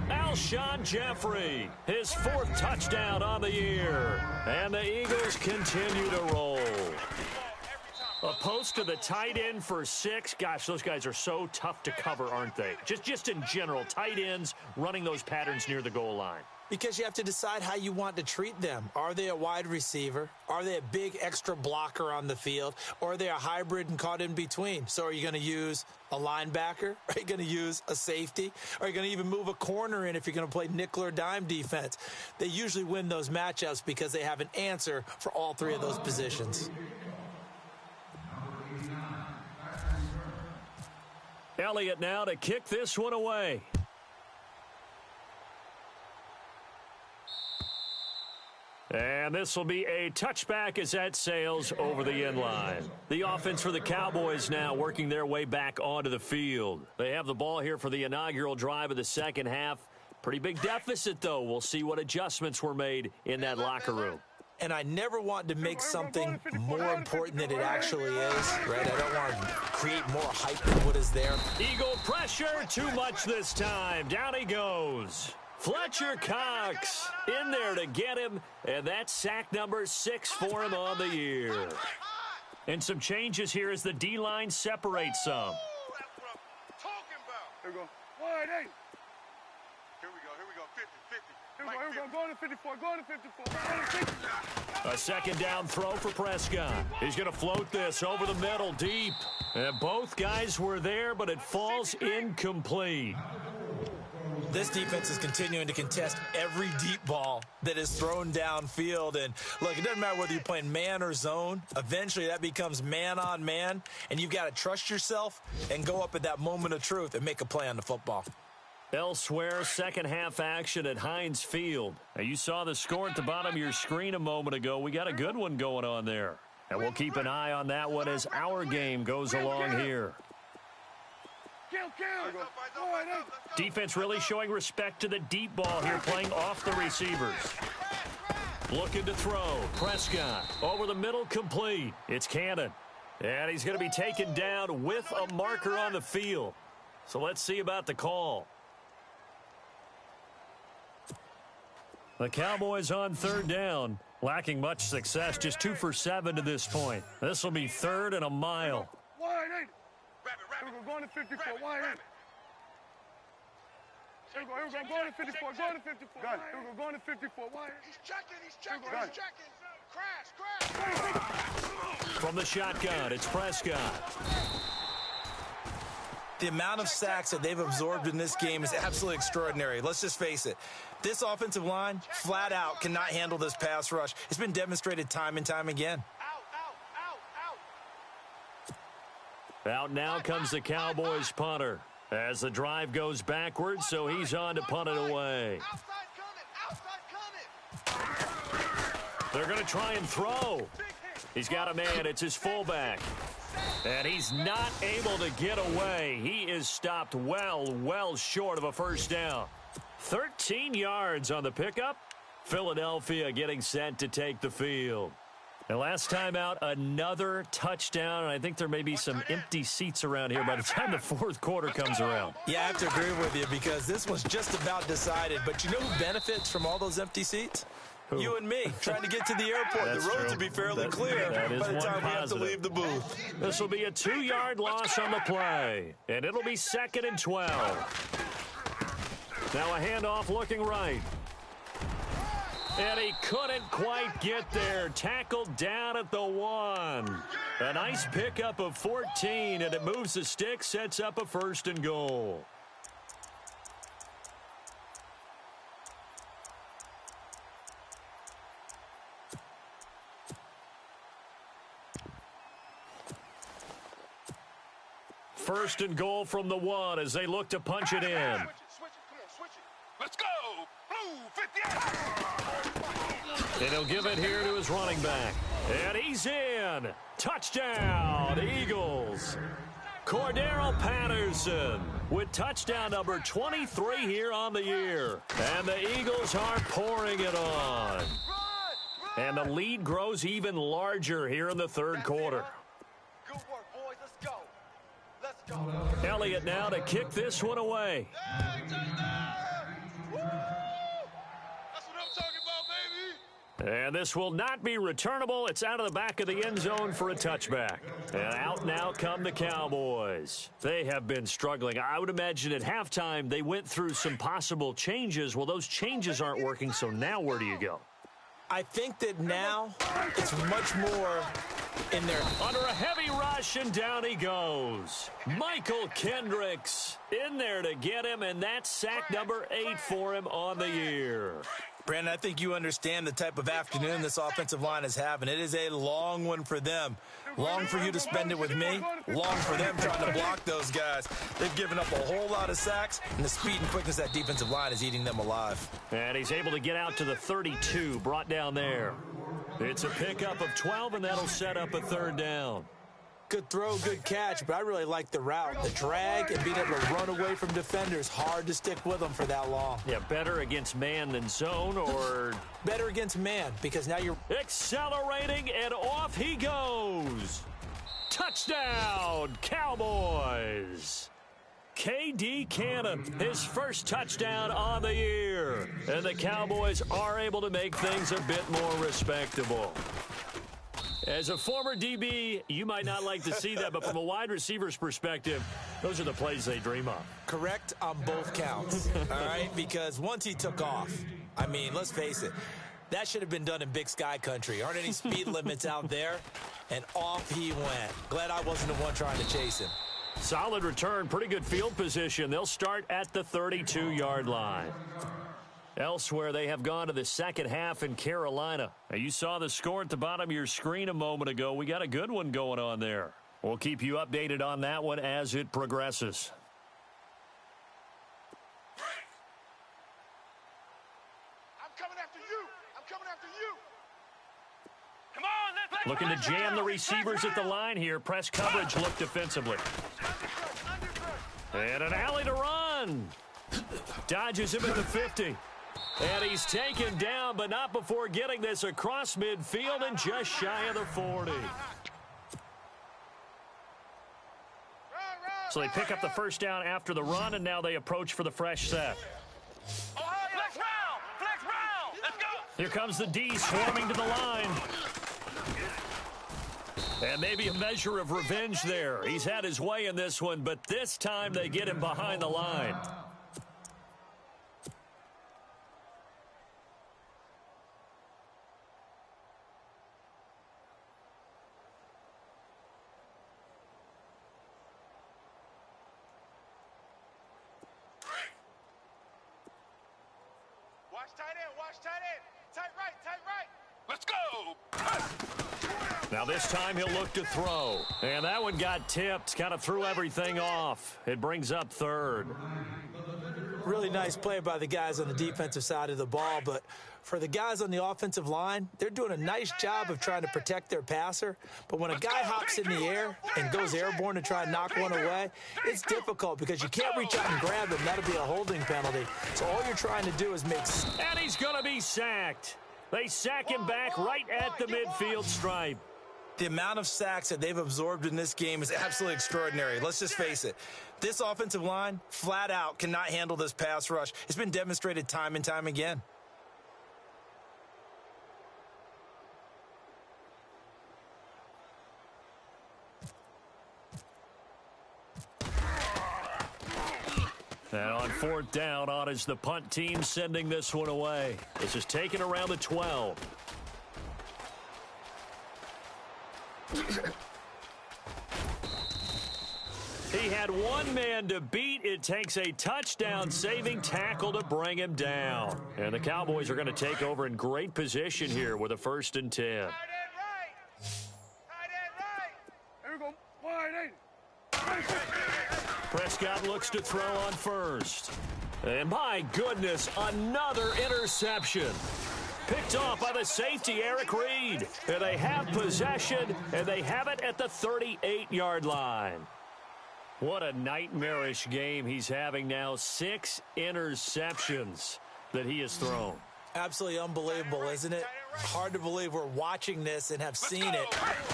Alshon Jeffrey, his 4th touchdown on the year. And the Eagles continue to roll. A post to the tight end for 6. Gosh, those guys are so tough to cover, aren't they? Just in general, tight ends running those patterns near the goal line. Because you have to decide how you want to treat them. Are they a wide receiver? Are they a big extra blocker on the field? Or are they a hybrid and caught in between? So are you going to use a linebacker? Are you going to use a safety? Are you going to even move a corner in if you're going to play nickel or dime defense? They usually win those matchups because they have an answer for all 3 of those positions. Elliott now to kick this one away. And this will be a touchback as that sails over the end line. The offense for the Cowboys now working their way back onto the field. They have the ball here for the inaugural drive of the second half. Pretty big deficit, though. We'll see what adjustments were made in that locker room. And I never want to make something more important than it actually is, right? I don't want to create more hype than what is there. Eagle pressure, too much this time. Down he goes. Fletcher Cox in there to get him, and that's sack number 6 for him on the year. And some changes here as the D-line separates some. That's what I'm talking about. Here we go. Wide 8. Here we go. 50. Here we go. Going to 54. Going to 54. A second down throw for Prescott. He's going to float this over the middle deep. And both guys were there, but it falls incomplete. This defense is continuing to contest every deep ball that is thrown downfield. And, look, it doesn't matter whether you're playing man or zone. Eventually, that becomes man on man, and you've got to trust yourself and go up at that moment of truth and make a play on the football. Elsewhere, second half action at Heinz Field. Now, you saw the score at the bottom of your screen a moment ago. We got a good one going on there. And we'll keep an eye on that one as our game goes along here. Defense really showing respect to the deep ball here, playing off the receivers. Looking to throw. Prescott over the middle, complete. It's Cannon. And he's going to be taken down with a marker on the field. So let's see about the call. The Cowboys on 3rd down, lacking much success, just 2 for 7 to this point. This will be 3rd and a mile. Wide 8. Here we go. Going to 54. Wide 8. Here we go. Going to 54. Going to 54. Here we go. Going to 54. Wide 8. He's checking. Crash. From the shotgun, it's Prescott. The amount of sacks that they've absorbed in this game is absolutely extraordinary. Let's just face it. This offensive line, flat out, cannot handle this pass rush. It's been demonstrated time and time again. Out now comes the Cowboys punter as the drive goes backwards, so he's on to punt it away. They're going to try and throw. He's got a man. It's his fullback. And he's not able to get away. He is stopped well short of a first down. 13 yards on the pickup. Philadelphia getting set to take the field. And last time out, another touchdown, and I think there may be some empty seats around here by the time the 4th quarter comes around. Yeah, I have to agree with you because this was just about decided. But you know who benefits from all those empty seats? Who? You and me, trying to get to the airport. That's the roads true. will be fairly clear that is by the one time we have to positive. leave the booth. This will be a 2-yard loss on the play, and it'll be 2nd and 12. Now a handoff looking right. And he couldn't quite get there. Tackled down at the 1. A nice pickup of 14, and it moves the stick, sets up a 1st and goal. First and goal from the 1 as they look to punch it in. Switch it, come on, switch it. Let's go. Blue 58. And he'll give it here to his running back. And he's in. Touchdown, Eagles. Cordero Patterson with touchdown number 23 here on the year. And the Eagles are pouring it on. And the lead grows even larger here in the 3rd quarter. Good work, boys. Let's go. Let's go. Elliott now to kick this one away. Hey, touchdown! Woo! That's what I'm talking about, baby. And this will not be returnable. It's out of the back of the end zone for a touchback. And out now come the Cowboys. They have been struggling. I would imagine at halftime they went through some possible changes. Well, those changes aren't working, so now where do you go? I think that now it's much more in there. Under a heavy rush, and down he goes. Michael Kendricks in there to get him, and that's sack number 8 for him on the year. Brandon, I think you understand the type of afternoon this offensive line is having. It is a long one for them. Long for you to spend it with me. Long for them trying to block those guys. They've given up a whole lot of sacks, and the speed and quickness of that defensive line is eating them alive. And he's able to get out to the 32, brought down there. It's a pickup of 12, and that'll set up a 3rd down. Good throw, good catch, but I really like the route. The drag and being able to run away from defenders. Hard to stick with them for that long. Yeah, better against man than zone, or better against man, because now you're accelerating, and off he goes. Touchdown, Cowboys. K.D. Cannon, his first touchdown on the year. And the Cowboys are able to make things a bit more respectable. As a former DB, you might not like to see that, but from a wide receiver's perspective, those are the plays they dream of. Correct on both counts, all right? Because once he took off, I mean, let's face it, that should have been done in Big Sky country. Aren't any speed limits out there? And off he went. Glad I wasn't the one trying to chase him. Solid return, pretty good field position. They'll start at the 32-yard line. Elsewhere, they have gone to the second half in Carolina. Now, you saw the score at the bottom of your screen a moment ago. We got a good one going on there. We'll keep you updated on that one as it progresses. I'm coming after you. I'm coming after you. Come on, let's Looking to jam the receivers at the line here. Press coverage look defensively. And an alley to run. Dodges him at the 50. And he's taken down, but not before getting this across midfield and just shy of the 40. So they pick up the first down after the run, and now they approach for the fresh set. Flex round! Flex round! Let's go! Here comes the D swarming to the line. And maybe a measure of revenge there. He's had his way in this one, but this time they get him behind the line. Watch tight end, watch tight end. Tight right, tight right. Let's go! Now this time he'll look to throw. And that one got tipped, kind of threw everything off. It brings up 3rd. Really nice play by the guys on the defensive side of the ball, but for the guys on the offensive line, they're doing a nice job of trying to protect their passer. But when a guy hops in the air and goes airborne to try and knock one away, it's difficult because you can't reach out and grab him. That'll be a holding penalty. So all you're trying to do is make... And he's going to be sacked. They sack him back right at the midfield stripe. The amount of sacks that they've absorbed in this game is absolutely extraordinary. Let's just face it. This offensive line, flat out, cannot handle this pass rush. It's been demonstrated time and time again. And on fourth down, on is the punt team sending this one away. This is taken around the 12. He had one man to beat. It takes a touchdown-saving tackle to bring him down. And the Cowboys are going to take over in great position here with a 1st and 10. Tight end right. Tight end right. Here we go. Wide Prescott looks to throw on first. And my goodness, another interception. Picked off by the safety, Eric Reed. And they have possession, and they have it at the 38-yard line. What a nightmarish game he's having now. 6 interceptions that he has thrown. Absolutely unbelievable, isn't it? Hard to believe we're watching this and have seen it,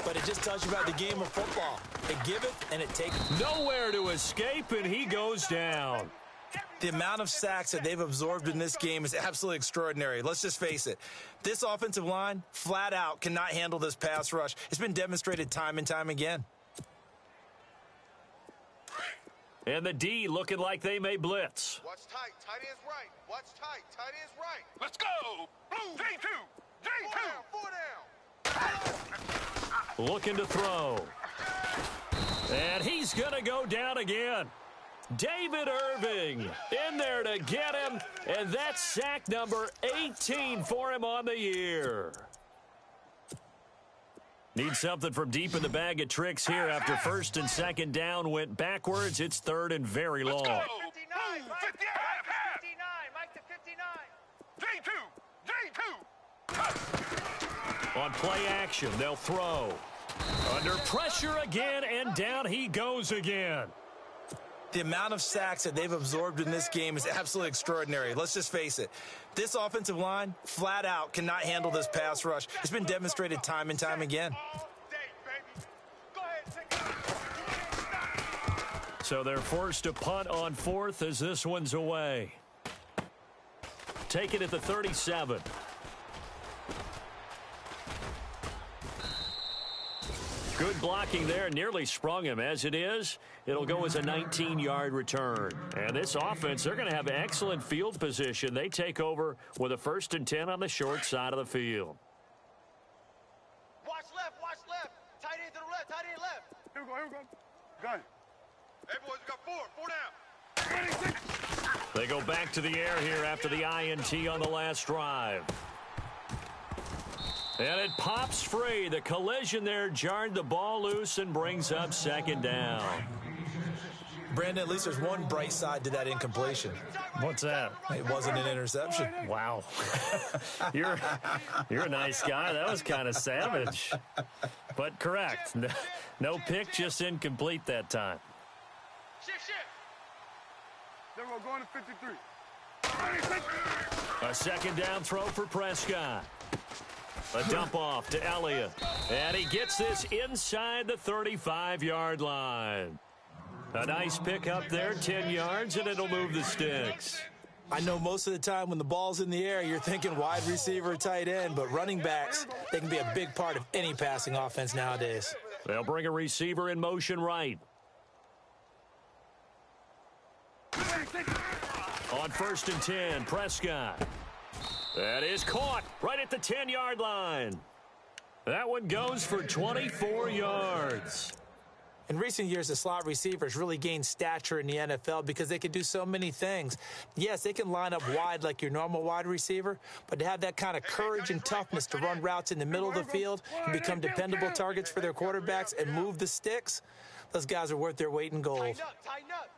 but it just tells you about the game of football. It giveth and it taketh. Nowhere to escape, and he goes down. The amount of sacks that they've absorbed in this game is absolutely extraordinary. Let's just face it. This offensive line, flat out, cannot handle this pass rush. It's been demonstrated time and time again. And the D looking like they may blitz. Watch tight. Tight end's right. Watch tight. Tight end's right. Let's go. Blue. J2. J2. Looking to throw. And he's going to go down again. David Irving in there to get him. And that's sack number 18 for him on the year. Need something from deep in the bag of tricks here after 1st and 2nd down went backwards. It's 3rd and very long. 59. Mike to 59. J2. On play action, they'll throw. Under pressure again, and down he goes again. The amount of sacks that they've absorbed in this game is absolutely extraordinary. Let's just face it. This offensive line, flat out, cannot handle this pass rush. It's been demonstrated time and time again. So they're forced to punt on 4th as this one's away. Take it at the 37. Good blocking there, nearly sprung him. As it is, it'll go as a 19-yard return. And this offense, they're going to have excellent field position. They take over with a 1st and 10 on the short side of the field. Watch left. Tight end to the left. Tight end left. Here we go. Gun. Hey, boys, we got 4 down. They go back to the air here after the INT on the last drive. And it pops free. The collision there jarred the ball loose and brings up 2nd down. Brandon, at least there's one bright side to that incompletion. What's that? It wasn't an interception. Wow. You're a nice guy. That was kind of savage. But correct. No pick, just incomplete that time. Shift. Then we're going to 53. A 2nd down throw for Prescott. A dump off to Elliott. And he gets this inside the 35-yard line. A nice pick up there, 10 yards, and it'll move the sticks. I know most of the time when the ball's in the air, you're thinking wide receiver, tight end, but running backs, they can be a big part of any passing offense nowadays. They'll bring a receiver in motion right. On 1st and 10, Prescott. That is caught right at the 10-yard line. That one goes for 24 yards. In recent years, the slot receivers really gained stature in the NFL because they can do so many things. Yes, they can line up wide like your normal wide receiver, but to have that kind of courage and toughness to run routes in the middle of the field and become dependable targets for their quarterbacks and move the sticks, those guys are worth their weight in gold. Tighten up.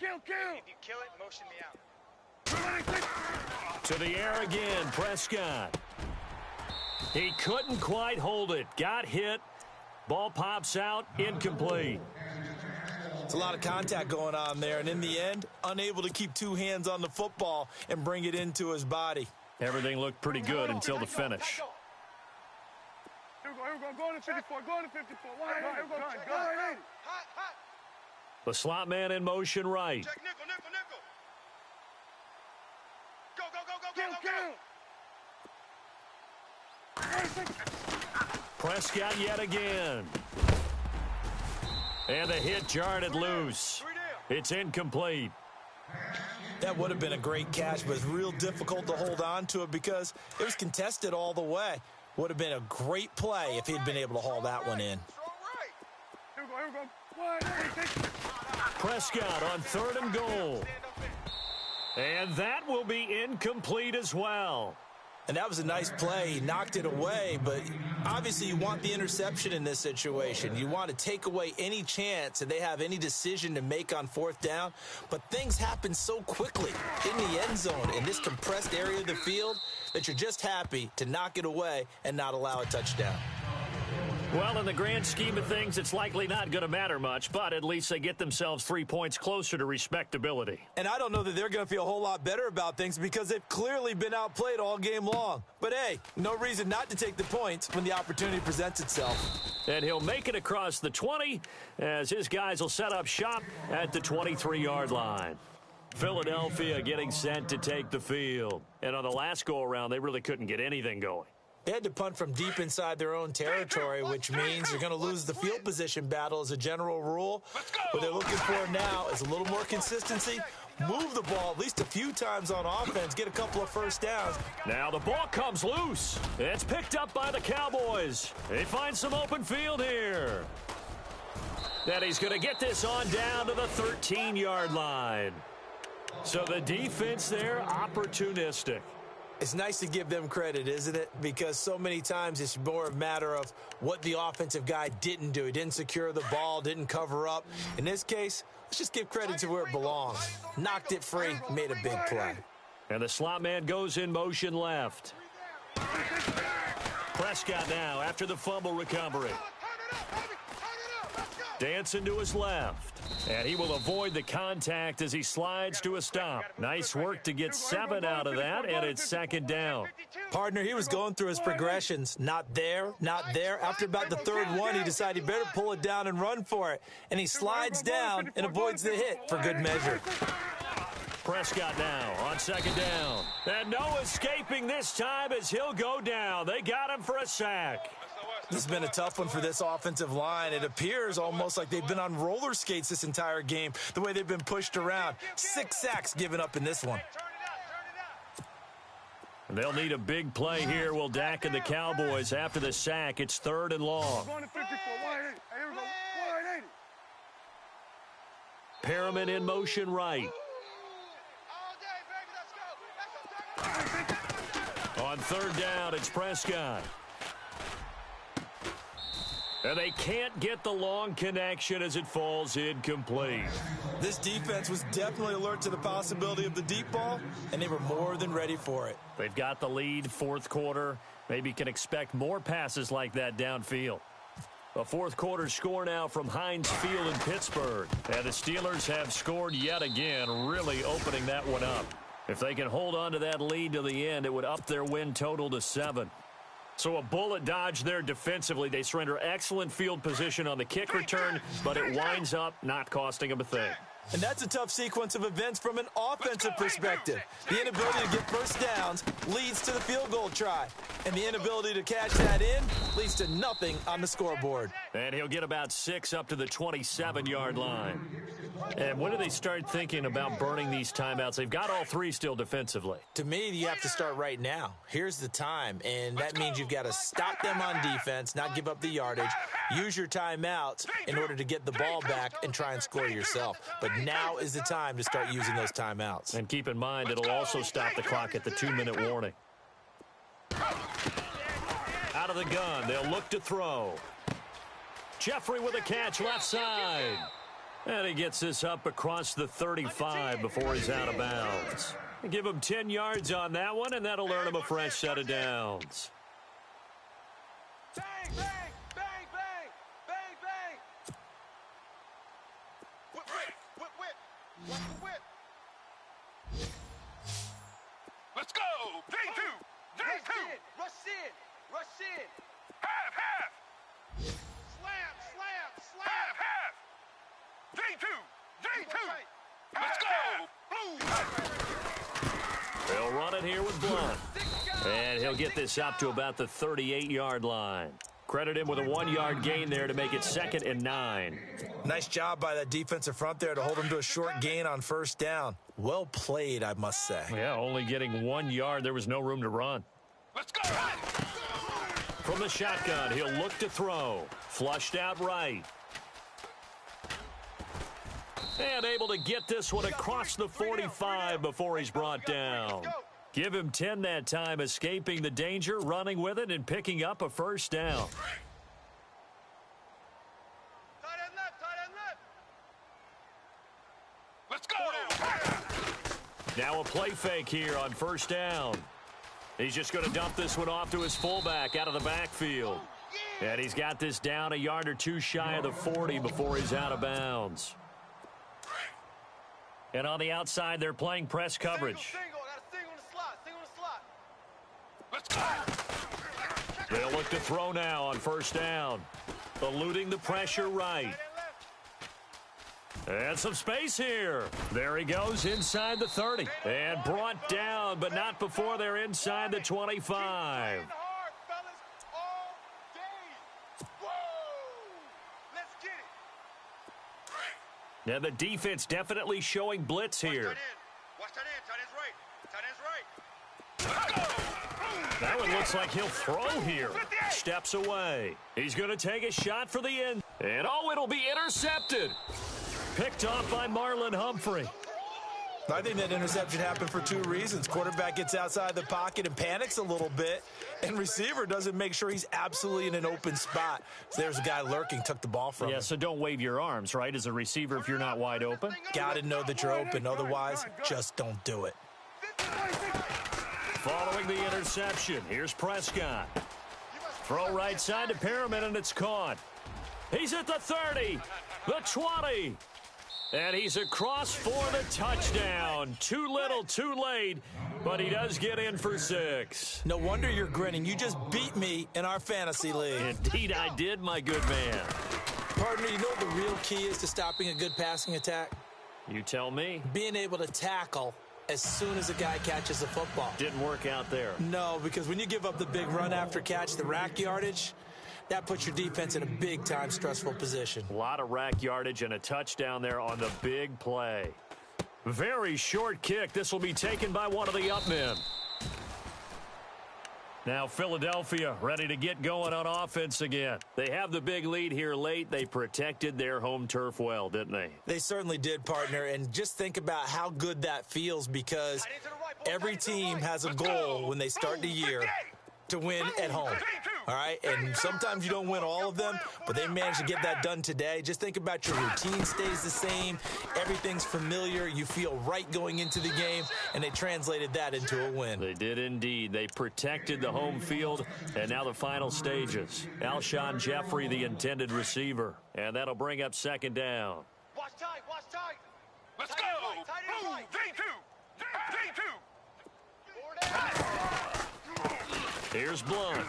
Kill. If you kill it, motion me out. To the air again, Prescott. He couldn't quite hold it. Got hit. Ball pops out, incomplete. It's a lot of contact going on there, and in the end, unable to keep 2 hands on the football and bring it into his body. Everything looked pretty good until the finish. Here we go. Going to 54. Go. Hot. The slot man in motion right. Check nickel. Go. Prescott yet again. And the hit jarred it loose. 3 down. It's incomplete. That would have been a great catch, but it's real difficult to hold on to it because it was contested all the way. Would have been a great play if he'd been able to haul that one in. Here we go. Prescott on 3rd and goal. And that will be incomplete as well. And that was a nice play. He knocked it away, but obviously you want the interception in this situation. You want to take away any chance that they have any decision to make on 4th down. But things happen so quickly in the end zone in this compressed area of the field that you're just happy to knock it away and not allow a touchdown. Well, in the grand scheme of things, it's likely not going to matter much, but at least they get themselves 3 points closer to respectability. And I don't know that they're going to feel a whole lot better about things because they've clearly been outplayed all game long. But, hey, no reason not to take the points when the opportunity presents itself. And he'll make it across the 20 as his guys will set up shop at the 23-yard line. Philadelphia getting set to take the field. And on the last go-around, they really couldn't get anything going. They had to punt from deep inside their own territory, which means they're going to lose the field position battle as a general rule. What they're looking for now is a little more consistency, move the ball at least a few times on offense, get a couple of first downs. Now the ball comes loose. It's picked up by the Cowboys. They find some open field here. Then he's going to get this on down to the 13-yard line. So the defense there, opportunistic. It's nice to give them credit, isn't it? Because so many times it's more a matter of what the offensive guy didn't do. He didn't secure the ball, didn't cover up. In this case, let's just give credit to where it belongs. Knocked it free, made a big play. And the slot man goes in motion left. Prescott now after the fumble recovery. Dancing to his left. And he will avoid the contact as he slides to a stop. Nice work to get 7 out of that, and it's 2nd down. Partner, he was going through his progressions. Not there, not there. After about the 3rd one, he decided he better pull it down and run for it. And he slides down and avoids the hit for good measure. Prescott now on 2nd down. And no escaping this time as he'll go down. They got him for a sack. This has been a tough one for this offensive line. It appears almost like they've been on roller skates this entire game, the way they've been pushed around. 6 sacks given up in this one. They'll need a big play here. Will Dak and the Cowboys after the sack. It's 3rd and long. Perriman in motion right. On 3rd down, it's Prescott. And they can't get the long connection as it falls incomplete. This defense was definitely alert to the possibility of the deep ball, and they were more than ready for it. They've got the lead, 4th quarter. Maybe can expect more passes like that downfield. A 4th quarter score now from Heinz Field in Pittsburgh. And the Steelers have scored yet again, really opening that one up. If they can hold on to that lead to the end, it would up their win total to 7. So a bullet dodge there defensively. They surrender excellent field position on the kick return, but it winds up not costing them a thing. And that's a tough sequence of events from an offensive perspective. The inability to get first downs leads to the field goal try. And the inability to cash that in leads to nothing on the scoreboard. And he'll get about 6 up to the 27-yard line. And when do they start thinking about burning these timeouts? They've got all 3 still defensively. To me, you have to start right now. Here's the time, and that means you've got to stop them on defense, not give up the yardage, use your timeouts in order to get the ball back and try and score yourself. But now is the time to start using those timeouts. And keep in mind, it'll also stop the clock at the 2-minute warning. Out of the gun, they'll look to throw. Jeffrey with a catch left side. And he gets this up across the 35 before he's out of bounds. Give him 10 yards on that one, and that'll earn him a fresh set of downs. Bang, bang, bang, bang, bang, bang. Whip, whip, whip, whip. Watch the whip. Let's go. J2. J2. Rush in. Rush in. Half, half. Slam, slam, slam. Half, half. J2. J2. Let's go. Blue. They'll run it here with Blunt. And he'll get this up to about the 38-yard line. Credit him with a 1-yard gain there to make it 2nd and 9. Nice job by that defensive front there to hold him to a short gain on first down. Well played, I must say. Yeah, only getting 1 yard. There was no room to run. Let's go. From the shotgun, he'll look to throw. Flushed out right. And able to get this one across the 45 before he's brought down. Give him 10 that time, escaping the danger, running with it, and picking up a first down. Tight end left. Let's go. Now a play fake here on first down. He's just going to dump this one off to his fullback out of the backfield. And he's got this down a yard or two shy of the 40 before he's out of bounds. And on the outside, they're playing press coverage. Let's go. They'll look to throw now on first down. Eluding the pressure right. And some space here. There he goes inside the 30. And brought down, but not before they're inside the 25. Now the defense definitely showing blitz here. Watch tight end. Tight end's right. Tight end's right. That one looks like he'll throw here. Steps away. He's going to take a shot for the end. And oh, it'll be intercepted. Picked off by Marlon Humphrey. I think that interception happened for 2 reasons. Quarterback gets outside the pocket and panics a little bit, and receiver doesn't make sure he's absolutely in an open spot. So there's a guy lurking, took the ball from him. Yeah, so don't wave your arms, right, as a receiver if you're not wide open. Got to know that you're open. Otherwise, just don't do it. Following the interception, here's Prescott. Throw right side to Perriman, and it's caught. He's at the 30, the 20. And he's across for the touchdown. Too little, too late, but he does get in for 6. No wonder you're grinning. You just beat me in our fantasy league. Indeed I did, my good man. Partner, you know what the real key is to stopping a good passing attack? You tell me. Being able to tackle as soon as a guy catches the football. Didn't work out there. No, because when you give up the big run after catch, the rack yardage, that puts your defense in a big-time stressful position. A lot of rack yardage and a touchdown there on the big play. Very short kick. This will be taken by one of the up men. Now Philadelphia ready to get going on offense again. They have the big lead here late. They protected their home turf well, didn't they? They certainly did, partner. And just think about how good that feels, because every team has a goal when they start the year to win at home. All right, and sometimes you don't win all of them, but they managed to get that done today. Just think about your routine stays the same. Everything's familiar. You feel right going into the game, and they translated that into a win. They did indeed. They protected the home field, and now the final stages. Alshon Jeffrey, the intended receiver, and that'll bring up 2nd down. Watch tight. Let's Tight go. end right, tight end right. D2. Here's Blunt.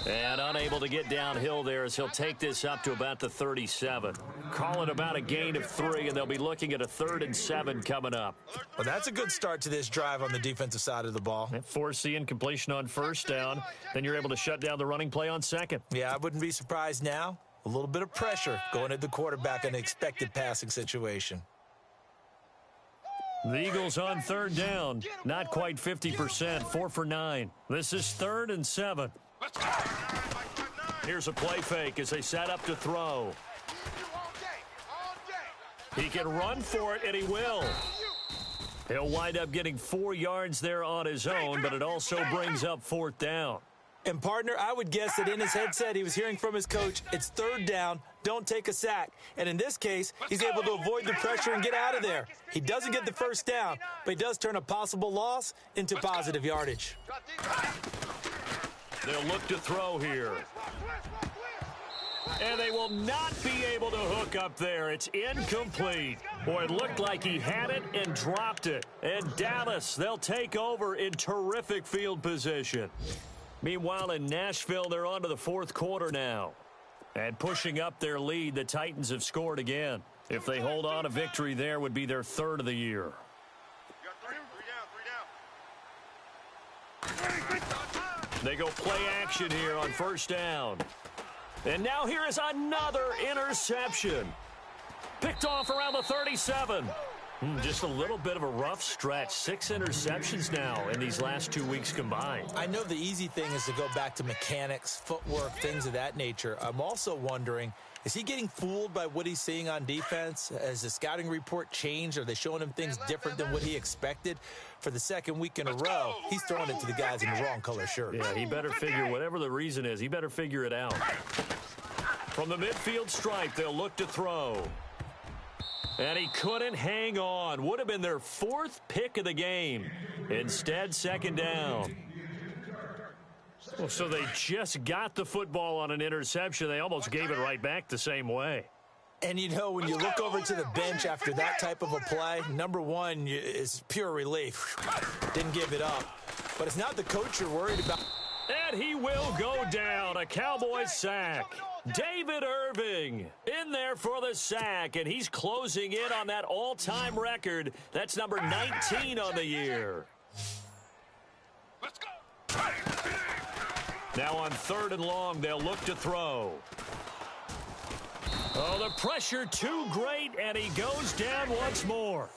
And unable to get downhill there as he'll take this up to about the 37. Call it about a gain of 3, and they'll be looking at a 3rd and 7 coming up. Well, that's a good start to this drive on the defensive side of the ball. Force the incompletion on first down. Then you're able to shut down the running play on 2nd. Yeah, I wouldn't be surprised now. A little bit of pressure going at the quarterback in an expected passing situation. The Eagles on 3rd down. Not quite 50%. 4 for 9. This is 3rd and 7. Here's a play fake as they set up to throw. He can run for it, and he will. He'll wind up getting 4 yards there on his own, but it also brings up 4th down. And, partner, I would guess that in his headset he was hearing from his coach, it's 3rd down, don't take a sack. And in this case, he's able to avoid the pressure and get out of there. He doesn't get the first down, but he does turn a possible loss into positive yardage. They'll look to throw here. And they will not be able to hook up there. It's incomplete. Boy, it looked like he had it and dropped it. And Dallas, they'll take over in terrific field position. Meanwhile, in Nashville, they're on to the 4th quarter now. And pushing up their lead, the Titans have scored again. If they hold on, a victory there would be their 3rd of the year. They go play action here on first down. And now here is another interception. Picked off around the 37. Just a little bit of a rough stretch. 6 interceptions now in these last 2 weeks combined. I know the easy thing is to go back to mechanics, footwork, things of that nature. I'm also wondering, is he getting fooled by what he's seeing on defense? Has the scouting report changed? Are they showing him things different than what he expected? For the second week in a row, he's throwing it to the guys in the wrong color shirt. Yeah, he better figure, whatever the reason is, he better figure it out. From the midfield stripe, they'll look to throw. And he couldn't hang on. Would have been their 4th pick of the game. Instead, second down. Well, so they just got the football on an interception. They almost gave it right back the same way. And, you know, when you look over to the bench after that type of a play, number one is pure relief. Didn't give it up. But it's not the coach you're worried about. And he will go down. A Cowboys sack. David Irving in there for the sack, and he's closing in on that all-time record. That's number 19 on the year. Let's go. Now on 3rd and long, they'll look to throw. Oh, the pressure too great, and he goes down once more.